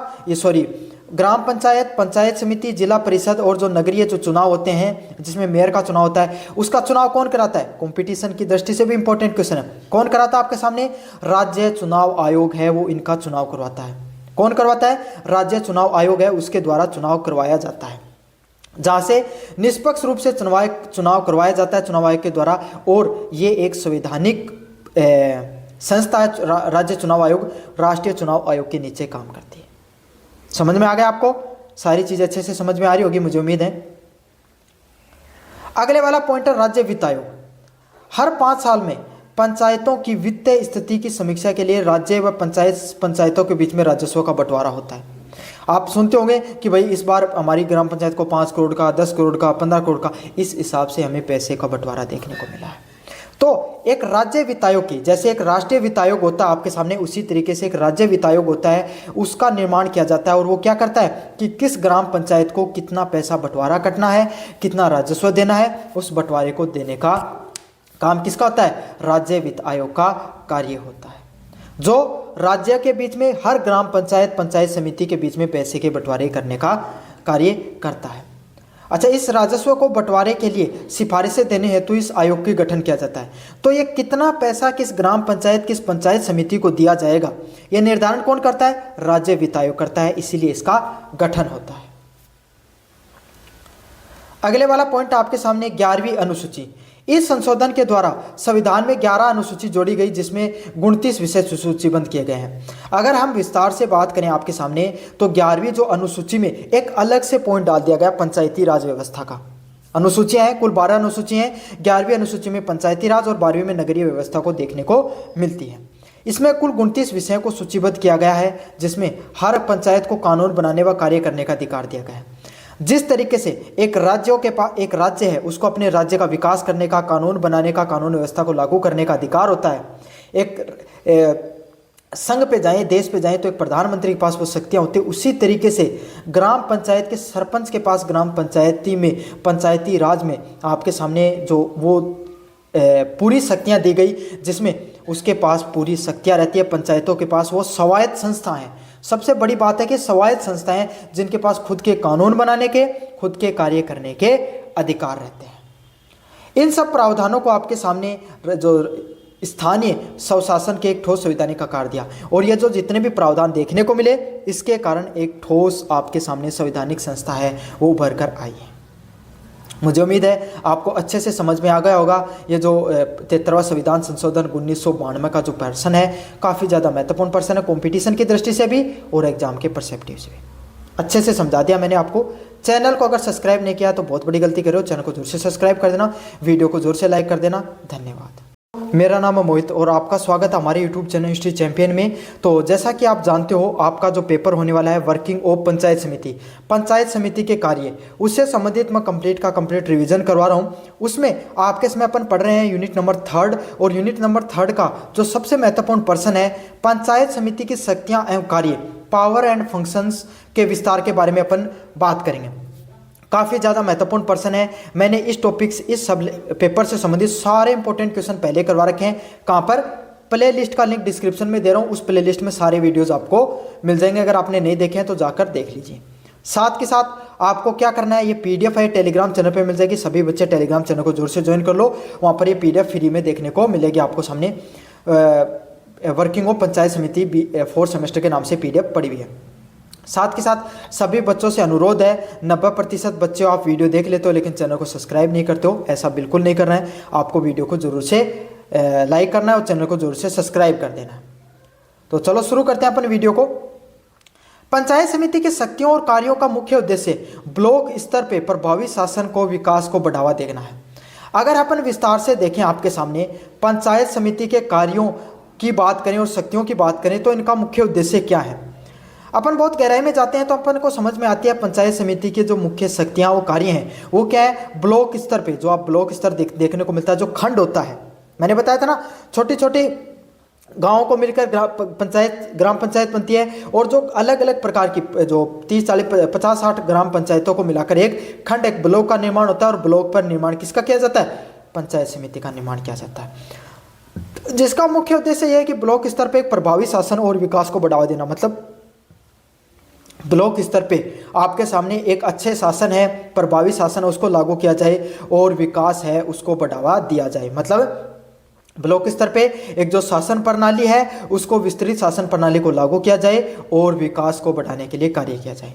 ग्राम पंचायत, पंचायत समिति, जिला परिषद और जो नगरीय जो चुनाव होते हैं जिसमें मेयर का चुनाव होता है, उसका चुनाव कौन कराता है? कंपटीशन की दृष्टि से भी इंपॉर्टेंट क्वेश्चन है। कौन कराता है आपके सामने? राज्य चुनाव आयोग है, वो इनका चुनाव करवाता है। कौन करवाता है? राज्य चुनाव आयोग है, उसके द्वारा चुनाव करवाया जाता है, जहाँ से निष्पक्ष रूप से चुनाव करवाया जाता है चुनाव आयोग के द्वारा। और ये एक संवैधानिक संस्था है। राज्य चुनाव आयोग राष्ट्रीय चुनाव आयोग के नीचे काम करती है। समझ में आ गया आपको? सारी चीजें अच्छे से समझ में आ रही होगी, मुझे उम्मीद है। अगले वाला पॉइंट है राज्य वित्त आयोग। हर 5 साल में पंचायतों की वित्तीय स्थिति की समीक्षा के लिए राज्य व पंचायतों के बीच में राजस्व का बंटवारा होता है। आप सुनते होंगे कि भाई इस बार हमारी ग्राम पंचायत को 5 करोड़ का, 10 करोड़ का, 15 करोड़ का, इस हिसाब से हमें पैसे का बंटवारा देखने को मिला है। तो एक राज्य वित्त आयोग की, जैसे एक राष्ट्रीय वित्त आयोग होता है आपके सामने, उसी तरीके से एक राज्य वित्त आयोग होता है, उसका निर्माण किया जाता है। और वो क्या करता है कि किस ग्राम पंचायत को कितना पैसा बंटवारा करना है, कितना राजस्व देना है, उस बंटवारे को देने का काम किसका होता है? राज्य वित्त आयोग का कार्य होता है, जो राज्य के बीच में हर ग्राम पंचायत, पंचायत समिति के बीच में पैसे के बंटवारे करने का कार्य करता है। अच्छा, इस राजस्व को बंटवारे के लिए सिफारिशें देने हेतु इस आयोग का गठन किया जाता है। तो ये कितना पैसा किस ग्राम पंचायत, किस पंचायत समिति को दिया जाएगा, यह निर्धारण कौन करता है? राज्य वित्त आयोग करता है, इसीलिए इसका गठन होता है। अगले वाला पॉइंट आपके सामने 11वीं अनुसूची। इस संशोधन के द्वारा संविधान में 11 अनुसूची जोड़ी गई, जिसमें 29 विषय सूचीबद्ध किए गए हैं। अगर हम विस्तार से बात करें आपके सामने, तो 11वीं जो अनुसूची में एक अलग से पॉइंट डाल दिया गया पंचायती राज व्यवस्था का। अनुसूचियां हैं, कुल 12 अनुसूचियां हैं। 11वीं अनुसूची में पंचायती राज और 12वीं में नगरीय व्यवस्था को देखने को मिलती है। इसमें कुल 29 विषयों को सूचीबद्ध किया गया है, जिसमें हर पंचायत को कानून बनाने व कार्य करने का अधिकार दिया गया है। जिस तरीके से एक एक राज्य है, उसको अपने राज्य का विकास करने का, कानून बनाने का, कानून व्यवस्था को लागू करने का अधिकार होता है। एक संघ पे जाएं, देश पे जाएं, तो एक प्रधानमंत्री के पास वो शक्तियां होती है। उसी तरीके से ग्राम पंचायत के सरपंच के पास ग्राम पंचायती में, पंचायती राज में आपके सामने जो वो पूरी शक्तियां दी गई, जिसमें उसके पास पूरी शक्तियां रहती है। पंचायतों के पास वो स्वायत्त संस्था है। सबसे बड़ी बात है कि स्वायत्त संस्थाएं जिनके पास खुद के कानून बनाने के, खुद के कार्य करने के अधिकार रहते हैं। इन सब प्रावधानों को आपके सामने जो स्थानीय स्वशासन के एक ठोस संवैधानिक आकार दिया, और ये जो जितने भी प्रावधान देखने को मिले, इसके कारण एक ठोस आपके सामने संवैधानिक संस्था है वो उभर कर आई है। मुझे उम्मीद है आपको अच्छे से समझ में आ गया होगा। ये जो 73वां संविधान संशोधन 1992 का जो पर्सन है, काफ़ी ज़्यादा महत्वपूर्ण पर्सन है, कंपटीशन की दृष्टि से भी और एग्जाम के परस्पेक्टिव से भी। अच्छे से समझा दिया मैंने आपको। चैनल को अगर सब्सक्राइब नहीं किया तो बहुत बड़ी गलती कर रहे हो। चैनल को जोर से सब्सक्राइब कर देना, वीडियो को जोर से लाइक कर देना। धन्यवाद। मेरा नाम है मोहित और आपका स्वागत है हमारे यूट्यूब चैनल हिस्ट्री चैंपियन में। तो जैसा कि आप जानते हो, आपका जो पेपर होने वाला है वर्किंग ऑफ पंचायत समिति के कार्य, उससे संबंधित मैं कंप्लीट रिवीजन करवा रहा हूँ। उसमें आपके समय अपन पढ़ रहे हैं यूनिट नंबर 3 और यूनिट नंबर 3 का जो सबसे महत्वपूर्ण पर्सन है, पंचायत समिति की शक्तियाँ एवं कार्य, पावर एंड फंक्शंस के विस्तार के बारे में अपन बात करेंगे। काफ़ी ज़्यादा महत्वपूर्ण प्रश्न है। मैंने इस टॉपिक्स इस सब पेपर से संबंधित सारे इंपॉर्टेंट क्वेश्चन पहले करवा रखे हैं। कहाँ पर? प्ले लिस्ट का लिंक डिस्क्रिप्शन में दे रहा हूँ, उस प्ले लिस्ट में सारे वीडियोज़ आपको मिल जाएंगे। अगर आपने नहीं देखे हैं तो जाकर देख लीजिए। साथ के साथ आपको क्या करना है, ये पीडीएफ है टेलीग्राम चैनल पे मिल जाएगी। सभी बच्चे टेलीग्राम चैनल को जोर से ज्वाइन कर लो, वहाँ पर ये पीडीएफ फ्री में देखने को मिलेगी आपको सामने। वर्किंग ऑफ पंचायत समिति 4th सेमेस्टर के नाम से पीडीएफ पड़ी हुई है। साथ के साथ सभी बच्चों से अनुरोध है, 90% बच्चे आप वीडियो देख लेते हो लेकिन चैनल को सब्सक्राइब नहीं करते हो। ऐसा बिल्कुल नहीं करना है, आपको वीडियो को जरूर से लाइक करना है और चैनल को जरूर से सब्सक्राइब कर देना है। तो चलो शुरू करते हैं अपन वीडियो को। पंचायत समिति की शक्तियों और कार्यों का मुख्य उद्देश्य ब्लॉक स्तर पर प्रभावी शासन को विकास को बढ़ावा देना है। अगर अपन विस्तार से देखें आपके सामने पंचायत समिति के कार्यों की बात करें और शक्तियों की बात करें तो इनका मुख्य उद्देश्य क्या है। अपन बहुत गहराई में जाते हैं तो अपन को समझ में आती है पंचायत समिति के जो मुख्य शक्तियाँ वो कार्य हैं वो क्या है। ब्लॉक स्तर पे जो आप ब्लॉक स्तर देखने को मिलता है, जो खंड होता है, मैंने बताया था ना, छोटी छोटी गाँवों को मिलकर ग्राम पंचायत बनती है और जो अलग अलग प्रकार की जो 30, 40, 50, 60 ग्राम पंचायतों को मिलाकर एक खंड, एक ब्लॉक का निर्माण होता है। और ब्लॉक पर निर्माण किसका किया जाता है? पंचायत समिति का निर्माण किया जाता है, जिसका मुख्य उद्देश्य यह है कि ब्लॉक स्तर पर एक प्रभावी शासन और विकास को बढ़ावा देना। मतलब ब्लॉक स्तर पे आपके सामने एक अच्छे शासन है, प्रभावी शासन है, उसको लागू किया जाए और विकास है उसको बढ़ावा दिया जाए। मतलब ब्लॉक स्तर पे एक जो शासन प्रणाली है उसको विस्तृत शासन प्रणाली को लागू किया जाए और विकास को बढ़ाने के लिए कार्य किया जाए।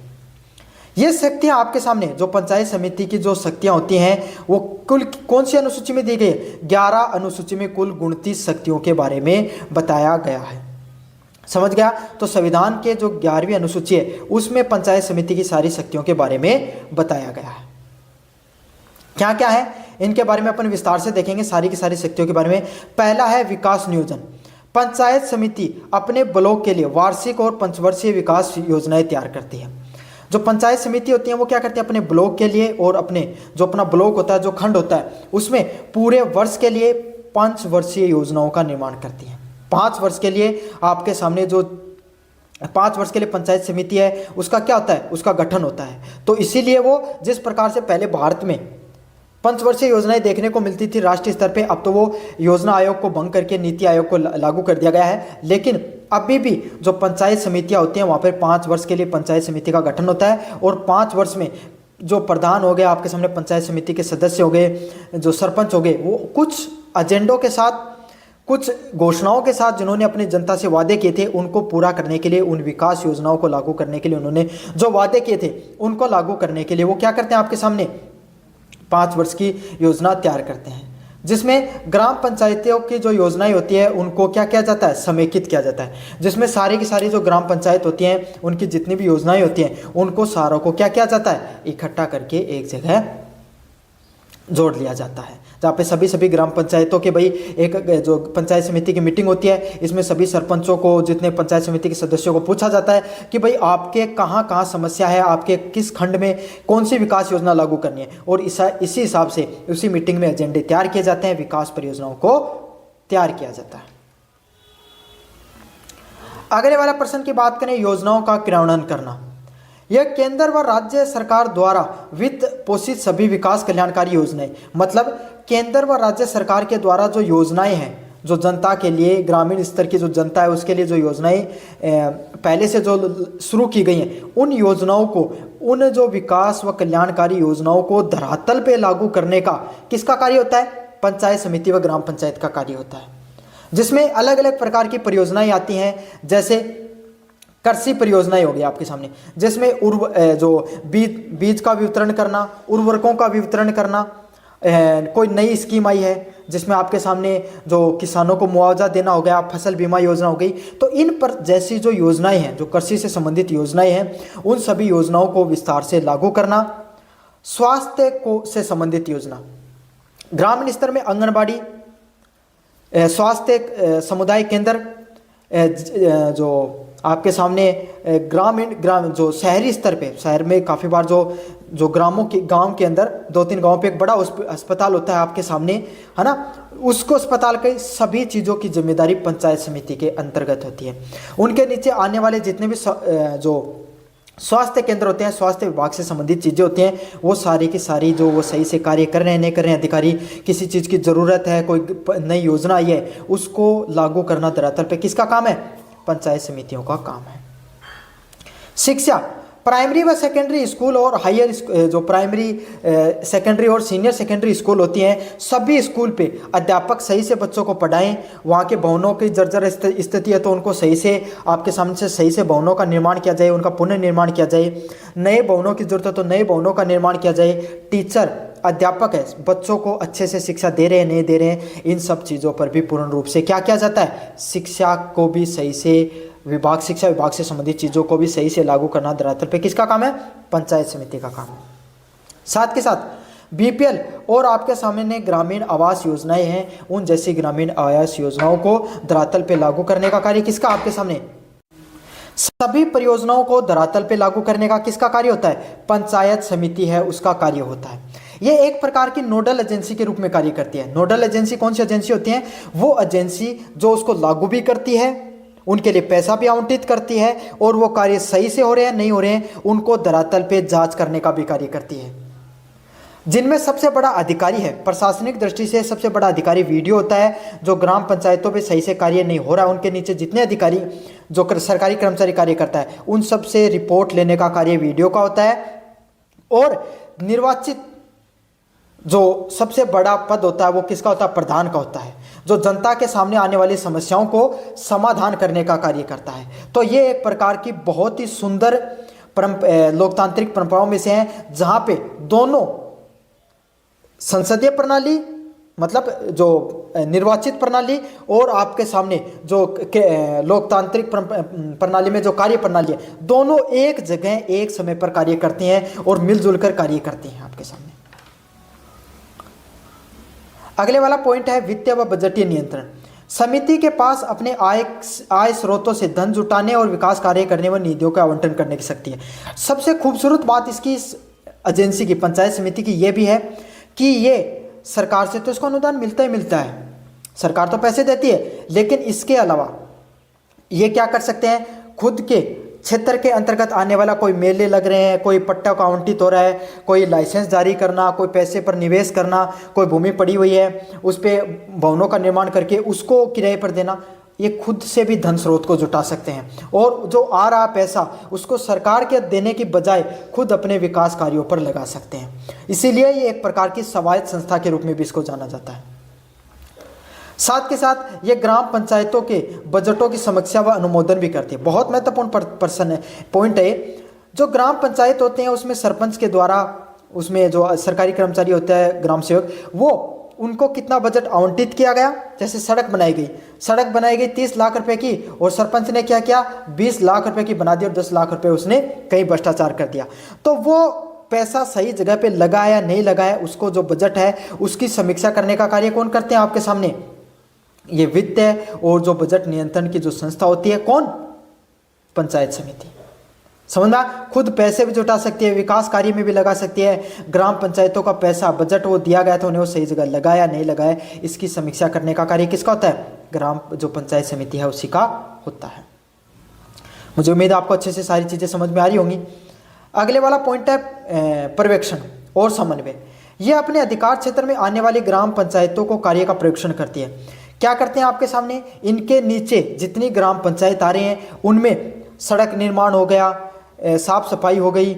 ये शक्तियां आपके सामने जो पंचायत समिति की जो शक्तियां होती हैं वो कुल कौन सी अनुसूची में दी गई है? 11 अनुसूची में कुल 29 शक्तियों के बारे में बताया गया है। समझ गया? तो संविधान के जो 11वीं अनुसूची है उसमें पंचायत समिति की सारी शक्तियों के बारे में बताया गया है। क्या क्या है इनके बारे में अपन विस्तार से देखेंगे, सारी की सारी शक्तियों के बारे में। पहला है विकास नियोजन। पंचायत समिति अपने ब्लॉक के लिए वार्षिक और पंचवर्षीय विकास योजनाएं तैयार करती है। जो पंचायत समिति होती है वो क्या करती है, अपने ब्लॉक के लिए और अपने जो अपना ब्लॉक होता है, जो खंड होता है, उसमें पूरे वर्ष के लिए 5 वर्षीय योजनाओं का निर्माण करती है। 5 वर्ष के लिए आपके सामने जो 5 वर्ष के लिए पंचायत समिति है उसका क्या होता है, उसका गठन होता है। तो इसीलिए वो जिस प्रकार से पहले भारत में पंचवर्षीय योजनाएं देखने को मिलती थी राष्ट्रीय स्तर पे, अब तो वो योजना आयोग को भंग करके नीति आयोग को लागू कर दिया गया है। लेकिन अभी भी जो पंचायत समितियां होती हैं वहाँ पर 5 वर्ष के लिए पंचायत समिति का गठन होता है और 5 वर्ष में जो प्रधान हो गए आपके सामने, पंचायत समिति के सदस्य हो गए, जो सरपंच हो गए, वो कुछ एजेंडों के साथ, कुछ घोषणाओं के साथ जिन्होंने अपनी जनता से वादे किए थे उनको पूरा करने के लिए, उन विकास योजनाओं को लागू करने के लिए, उन्होंने जो वादे किए थे उनको लागू करने के लिए वो क्या करते हैं, आपके सामने 5 वर्ष की योजना तैयार करते हैं, जिसमें ग्राम पंचायतों की जो योजनाएं होती है उनको क्या किया जाता है, समेकित किया जाता है, जिसमें सारी की सारी जो ग्राम पंचायत होती हैं उनकी जितनी भी योजनाएं होती हैं उनको सारों को क्या किया जाता है, इकट्ठा करके एक जगह जोड़ लिया जाता है। जहाँ पे सभी ग्राम पंचायतों के भाई एक जो पंचायत समिति की मीटिंग होती है, इसमें सभी सरपंचों को, जितने पंचायत समिति के सदस्यों को पूछा जाता है कि भाई आपके कहाँ कहाँ समस्या है, आपके किस खंड में कौन सी विकास योजना लागू करनी है, और इसी हिसाब से उसी मीटिंग में एजेंडे तैयार किए जाते हैं, विकास परियोजनाओं को तैयार किया जाता है। अगले वाला प्रश्न की बात करें, योजनाओं का क्रियान्वयन करना। यह केंद्र व राज्य सरकार द्वारा वित्त पोषित सभी विकास कल्याणकारी योजनाएं, मतलब केंद्र व राज्य सरकार के द्वारा जो योजनाएं हैं, जो जनता के लिए, ग्रामीण स्तर की जो जनता है उसके लिए जो योजनाएं पहले से जो शुरू की गई हैं, उन योजनाओं को, उन जो विकास व कल्याणकारी योजनाओं को धरातल पे लागू करने का किसका कार्य होता है, पंचायत समिति व ग्राम पंचायत का कार्य होता है, जिसमें अलग अलग प्रकार की परियोजनाएं आती हैं। जैसे कृषि परियोजनाएं होगी आपके सामने, जिसमें जो बीज का वितरण करना, उर्वरकों का वितरण करना, कोई नई स्कीम आई है जिसमें आपके सामने जो किसानों को मुआवजा देना हो गया, फसल बीमा योजना हो गई। तो इन पर जैसी जो योजनाएं हैं, जो कृषि से संबंधित योजनाएं हैं, उन सभी योजनाओं को विस्तार से लागू करना। स्वास्थ्य को से संबंधित योजना, ग्रामीण स्तर में आंगनबाड़ी, स्वास्थ्य समुदाय केंद्र, जो आपके सामने ग्राम जो शहरी स्तर पे, शहर में काफ़ी बार जो गांव के अंदर 2-3 गांव पे एक बड़ा अस्पताल होता है आपके सामने, है ना, उसको अस्पताल के सभी चीज़ों की जिम्मेदारी पंचायत समिति के अंतर्गत होती है। उनके नीचे आने वाले जितने भी जो स्वास्थ्य केंद्र होते हैं, स्वास्थ्य विभाग से संबंधित चीज़ें होती हैं, वो सारी की सारी जो वो सही से कार्य कर रहे हैं नहीं कर रहे हैं, अधिकारी किसी चीज़ की ज़रूरत है, कोई नई योजना आई है, उसको लागू करना धरातल पे किसका काम है? पंचायत समितियों का काम है। शिक्षा, प्राइमरी व सेकेंडरी स्कूल और हायर जो प्राइमरी सेकेंडरी और सीनियर सेकेंडरी स्कूल होती हैं, सभी स्कूल पे अध्यापक सही से बच्चों को पढ़ाएं। वहाँ के भवनों की जर्जर स्थिति है तो उनको सही से आपके सामने से सही से भवनों का निर्माण किया जाए, उनका पुनर्निर्माण किया जाए। नए भवनों की जरूरत है तो नए भवनों का निर्माण किया जाए। टीचर अध्यापक है, बच्चों को अच्छे से शिक्षा दे रहे हैं नहीं दे रहे हैं, इन सब चीज़ों पर भी पूर्ण रूप से क्या किया जाता है? शिक्षा को भी सही से शिक्षा विभाग से संबंधित चीज़ों को भी सही से लागू करना धरातल पे किसका काम है? पंचायत समिति का काम है। साथ के साथ बीपीएल और आपके सामने ग्रामीण आवास योजनाएं हैं, उन जैसी ग्रामीण आवास योजनाओं को धरातल पे लागू करने का कार्य किसका? आपके सामने सभी परियोजनाओं को धरातल पे लागू करने का किसका कार्य होता है? पंचायत समिति है, उसका कार्य होता है। ये एक प्रकार की नोडल एजेंसी के रूप में कार्य करती है। नोडल एजेंसी कौन सी एजेंसी होती है? वो एजेंसी जो उसको लागू भी करती है, उनके लिए पैसा भी आवंटित करती है, और वो कार्य सही से हो रहे हैं नहीं हो रहे हैं उनको धरातल पे जांच करने का भी कार्य करती है। जिनमें सबसे बड़ा अधिकारी है, प्रशासनिक दृष्टि से सबसे बड़ा अधिकारी वीडियो होता है। जो ग्राम पंचायतों पे सही से कार्य नहीं हो रहा है, उनके नीचे जितने अधिकारी जो सरकारी कर्मचारी कार्य करता है, उन सब से रिपोर्ट लेने का कार्य वीडियो का होता है। और निर्वाचित जो सबसे बड़ा पद होता है वो किसका होता है? प्रधान का होता है, जो जनता के सामने आने वाली समस्याओं को समाधान करने का कार्य करता है। तो ये एक प्रकार की बहुत ही सुंदर लोकतांत्रिक परंपराओं में से है, जहाँ पे दोनों संसदीय प्रणाली मतलब जो निर्वाचित प्रणाली और आपके सामने जो लोकतांत्रिक प्रणाली में जो कार्य प्रणाली है, दोनों एक जगह एक समय पर कार्य करती हैं और मिलजुल कर कार्य करती हैं आपके सामने। अगले वाला पॉइंट है वित्तीय व बजटीय नियंत्रण। समिति के पास अपने आय स्रोतों से धन जुटाने और विकास कार्य करने व निधियों का आवंटन करने की शक्ति है। सबसे खूबसूरत बात इसकी इस एजेंसी की, पंचायत समिति की, ये भी है कि ये सरकार से तो इसको अनुदान मिलता ही मिलता है, सरकार तो पैसे देती है, लेकिन इसके अलावा ये क्या कर सकते हैं? खुद के क्षेत्र के अंतर्गत आने वाला कोई मेले लग रहे हैं, कोई पट्टा का आवंटित हो रहा है, कोई लाइसेंस जारी करना, कोई पैसे पर निवेश करना, कोई भूमि पड़ी हुई है उस पर भवनों का निर्माण करके उसको किराए पर देना, ये खुद से भी धन स्रोत को जुटा सकते हैं। और जो आ रहा पैसा उसको सरकार के देने की बजाय खुद अपने विकास कार्यों पर लगा सकते हैं। इसीलिए ये एक प्रकार की स्वायत्त संस्था के रूप में भी इसको जाना जाता है। साथ के साथ ये ग्राम पंचायतों के बजटों की समीक्षा व अनुमोदन भी करती है। बहुत महत्वपूर्ण पॉइंट है। जो ग्राम पंचायत होते हैं उसमें सरपंच के द्वारा, उसमें जो सरकारी कर्मचारी होता है ग्राम सेवक, वो उनको कितना बजट आवंटित किया गया। जैसे सड़क बनाई गई 30 लाख रुपए की, और सरपंच ने क्या किया? 20 लाख रुपए की बना दी और 10 लाख रुपए उसने कहीं भ्रष्टाचार कर दिया। तो वो पैसा सही जगह पे लगा या नहीं लगा है, उसको जो बजट है उसकी समीक्षा करने का कार्य कौन करते हैं? आपके सामने ये वित्त है। और जो बजट नियंत्रण की जो संस्था होती है, कौन? पंचायत समिति। समझना, खुद पैसे भी जुटा सकती है, विकास कार्य में भी लगा सकती है। ग्राम पंचायतों का पैसा, बजट वो दिया गया था, उन्हें वो सही जगह लगाया नहीं लगाया, इसकी समीक्षा करने का कार्य किसका होता है? ग्राम जो पंचायत समिति है उसी का होता है। मुझे उम्मीद है आपको अच्छे से सारी चीज़ें समझ में आ रही होंगी। अगले वाला पॉइंट है पर्यवेक्षण और समन्वय। ये अपने अधिकार क्षेत्र में आने वाली ग्राम पंचायतों को कार्य का पर्यवेक्षण करती है। क्या करते हैं? आपके सामने इनके नीचे जितनी ग्राम पंचायत आ रहे हैं उनमें सड़क निर्माण हो गया, साफ सफाई हो गई,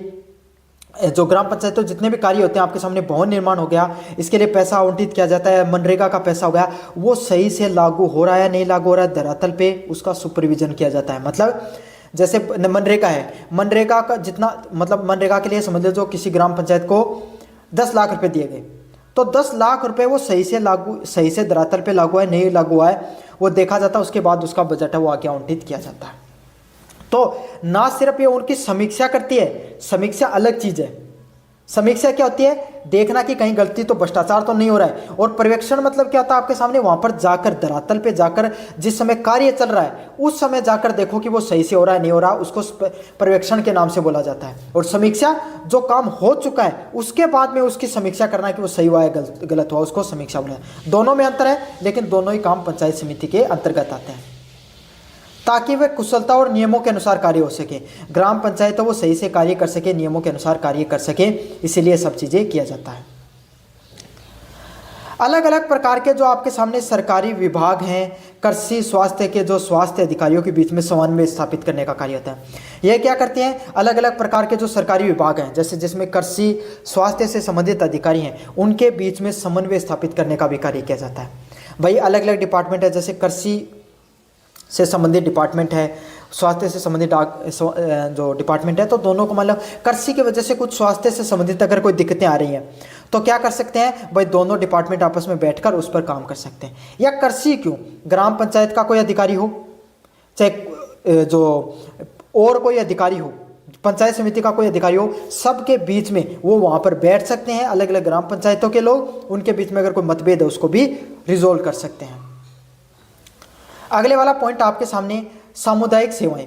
जो ग्राम पंचायतों जितने भी कार्य होते हैं आपके सामने, भवन निर्माण हो गया, इसके लिए पैसा आवंटित किया जाता है, मनरेगा का पैसा हो गया, वो सही से लागू हो रहा है नहीं लागू हो रहा है, धरातल पे उसका सुपरविजन किया जाता है। मतलब जैसे मनरेगा है, मनरेगा का जितना मतलब मनरेगा के लिए समझ लो जो किसी ग्राम पंचायत को 10 लाख रुपए दिए गए, तो 10 लाख रुपए वो सही से धरातल पे लागू है नहीं लागू है वो देखा जाता है। उसके बाद उसका बजट है वो आगे आवंटित किया जाता है। तो ना सिर्फ ये उनकी समीक्षा करती है, समीक्षा अलग चीज़ है, समीक्षा क्या होती है? देखना कि कहीं गलती तो भ्रष्टाचार तो नहीं हो रहा है। और पर्यवेक्षण मतलब क्या होता है? आपके सामने वहां पर जाकर, धरातल पे जाकर, जिस समय कार्य चल रहा है उस समय जाकर देखो कि वो सही से हो रहा है नहीं हो रहा, उसको पर्यवेक्षण के नाम से बोला जाता है। और समीक्षा जो काम हो चुका है उसके बाद में उसकी समीक्षा करना कि वो सही हुआ है गलत हुआ, उसको समीक्षा बोला है। दोनों में अंतर है, लेकिन दोनों ही काम पंचायत समिति के अंतर्गत आते हैं, ताकि वह कुशलता और नियमों के अनुसार कार्य हो सके। ग्राम पंचायत वो सही से कार्य कर सके, नियमों के अनुसार कार्य कर सके, इसीलिए सब चीजें किया जाता है। अलग अलग प्रकार के जो आपके सामने सरकारी विभाग हैं, कृषि स्वास्थ्य के जो स्वास्थ्य अधिकारियों के बीच में समन्वय स्थापित करने का कार्य होता है। यह क्या करते हैं? अलग अलग प्रकार के जो सरकारी विभाग हैं, जैसे जिसमें कृषि स्वास्थ्य से संबंधित अधिकारी हैं, उनके बीच में समन्वय स्थापित करने का भी कार्य किया जाता है। भाई अलग अलग डिपार्टमेंट है, जैसे कृषि से संबंधित डिपार्टमेंट है, स्वास्थ्य से संबंधित जो डिपार्टमेंट है, तो दोनों को मतलब कृषि की वजह से कुछ स्वास्थ्य से संबंधित अगर कोई दिक्कतें आ रही हैं तो क्या कर सकते हैं भाई? दोनों डिपार्टमेंट आपस में बैठकर उस पर काम कर सकते हैं। या कृषि क्यों, ग्राम पंचायत का कोई अधिकारी हो, चाहे जो और कोई अधिकारी हो, पंचायत समिति का कोई अधिकारी हो, सबके बीच में वो वहाँ पर बैठ सकते हैं। अलग अलग ग्राम पंचायतों के लोग, उनके बीच में अगर कोई मतभेद है उसको भी रिजोल्व कर सकते हैं। अगले वाला पॉइंट आपके सामने सामुदायिक सेवाएं।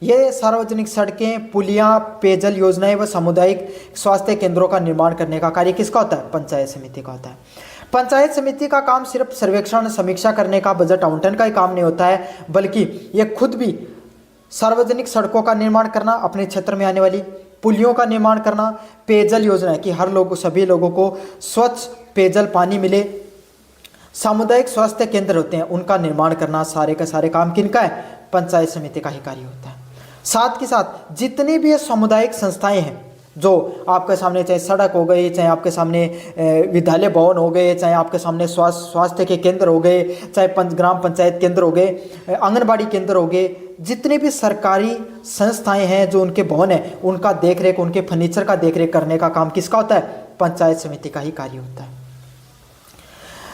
ये सार्वजनिक सड़कें, पुलियां, पेयजल योजनाएं व सामुदायिक स्वास्थ्य केंद्रों का निर्माण करने का कार्य किसका होता है? पंचायत समिति का होता है। पंचायत समिति का काम सिर्फ सर्वेक्षण, समीक्षा करने का, बजट आवंटन का ही काम नहीं होता है, बल्कि ये खुद भी सार्वजनिक सड़कों का निर्माण करना, अपने क्षेत्र में आने वाली पुलियों का निर्माण करना, पेयजल योजना कि हर लोग, सभी लोगों को स्वच्छ पेयजल पानी मिले, सामुदायिक स्वास्थ्य केंद्र होते हैं उनका निर्माण करना, सारे का सारे काम किनका है? पंचायत समिति का ही कार्य होता है। साथ के साथ जितनी भी सामुदायिक संस्थाएं हैं जो आपके सामने, चाहे सड़क हो गई, चाहे आपके सामने विद्यालय भवन हो गए, चाहे आपके सामने स्वास्थ्य के केंद्र हो गए, चाहे ग्राम पंचायत केंद्र हो गए, आंगनबाड़ी केंद्र हो गए, जितने भी सरकारी संस्थाएं हैं जो उनके भवन हैं उनका देखरेख, उनके फर्नीचर का देखरेख करने का काम किसका होता है? पंचायत समिति का ही कार्य होता है।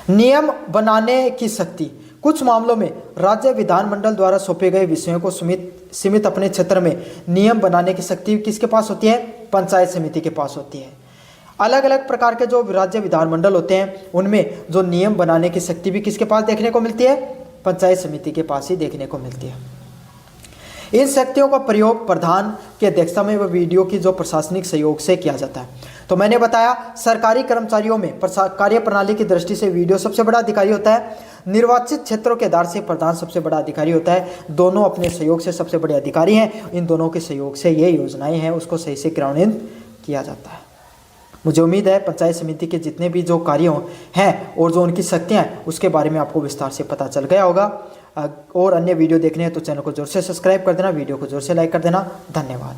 नियम बनाने की शक्ति। कुछ मामलों में राज्य विधानमंडल द्वारा सौंपे गए विषयों को सीमित अपने क्षेत्र में नियम बनाने की शक्ति किसके पास होती है? पंचायत समिति के पास होती है। अलग अलग प्रकार के जो राज्य विधानमंडल होते हैं उनमें जो नियम बनाने की शक्ति भी किसके पास देखने को मिलती है? पंचायत समिति के पास ही देखने को मिलती है। इन शक्तियों का प्रयोग प्रधान की अध्यक्षता में व वीडियो की जो प्रशासनिक सहयोग से किया जाता है। तो मैंने बताया सरकारी कर्मचारियों में कार्य प्रणाली की दृष्टि से वीडियो सबसे बड़ा अधिकारी होता है। निर्वाचित क्षेत्रों के आधार से प्रधान सबसे बड़ा अधिकारी होता है। दोनों अपने सहयोग से सबसे बड़े अधिकारी हैं। इन दोनों के सहयोग से ये योजनाएं हैं उसको सही से क्रियान्वित किया जाता है। मुझे उम्मीद है पंचायत समिति के जितने भी जो कार्य हैं और जो उनकी शक्तियाँ हैं उसके बारे में आपको विस्तार से पता चल गया होगा। और अन्य वीडियो देखने हैं तो चैनल को जोर से सब्सक्राइब कर देना, वीडियो को जोर से लाइक कर देना। धन्यवाद।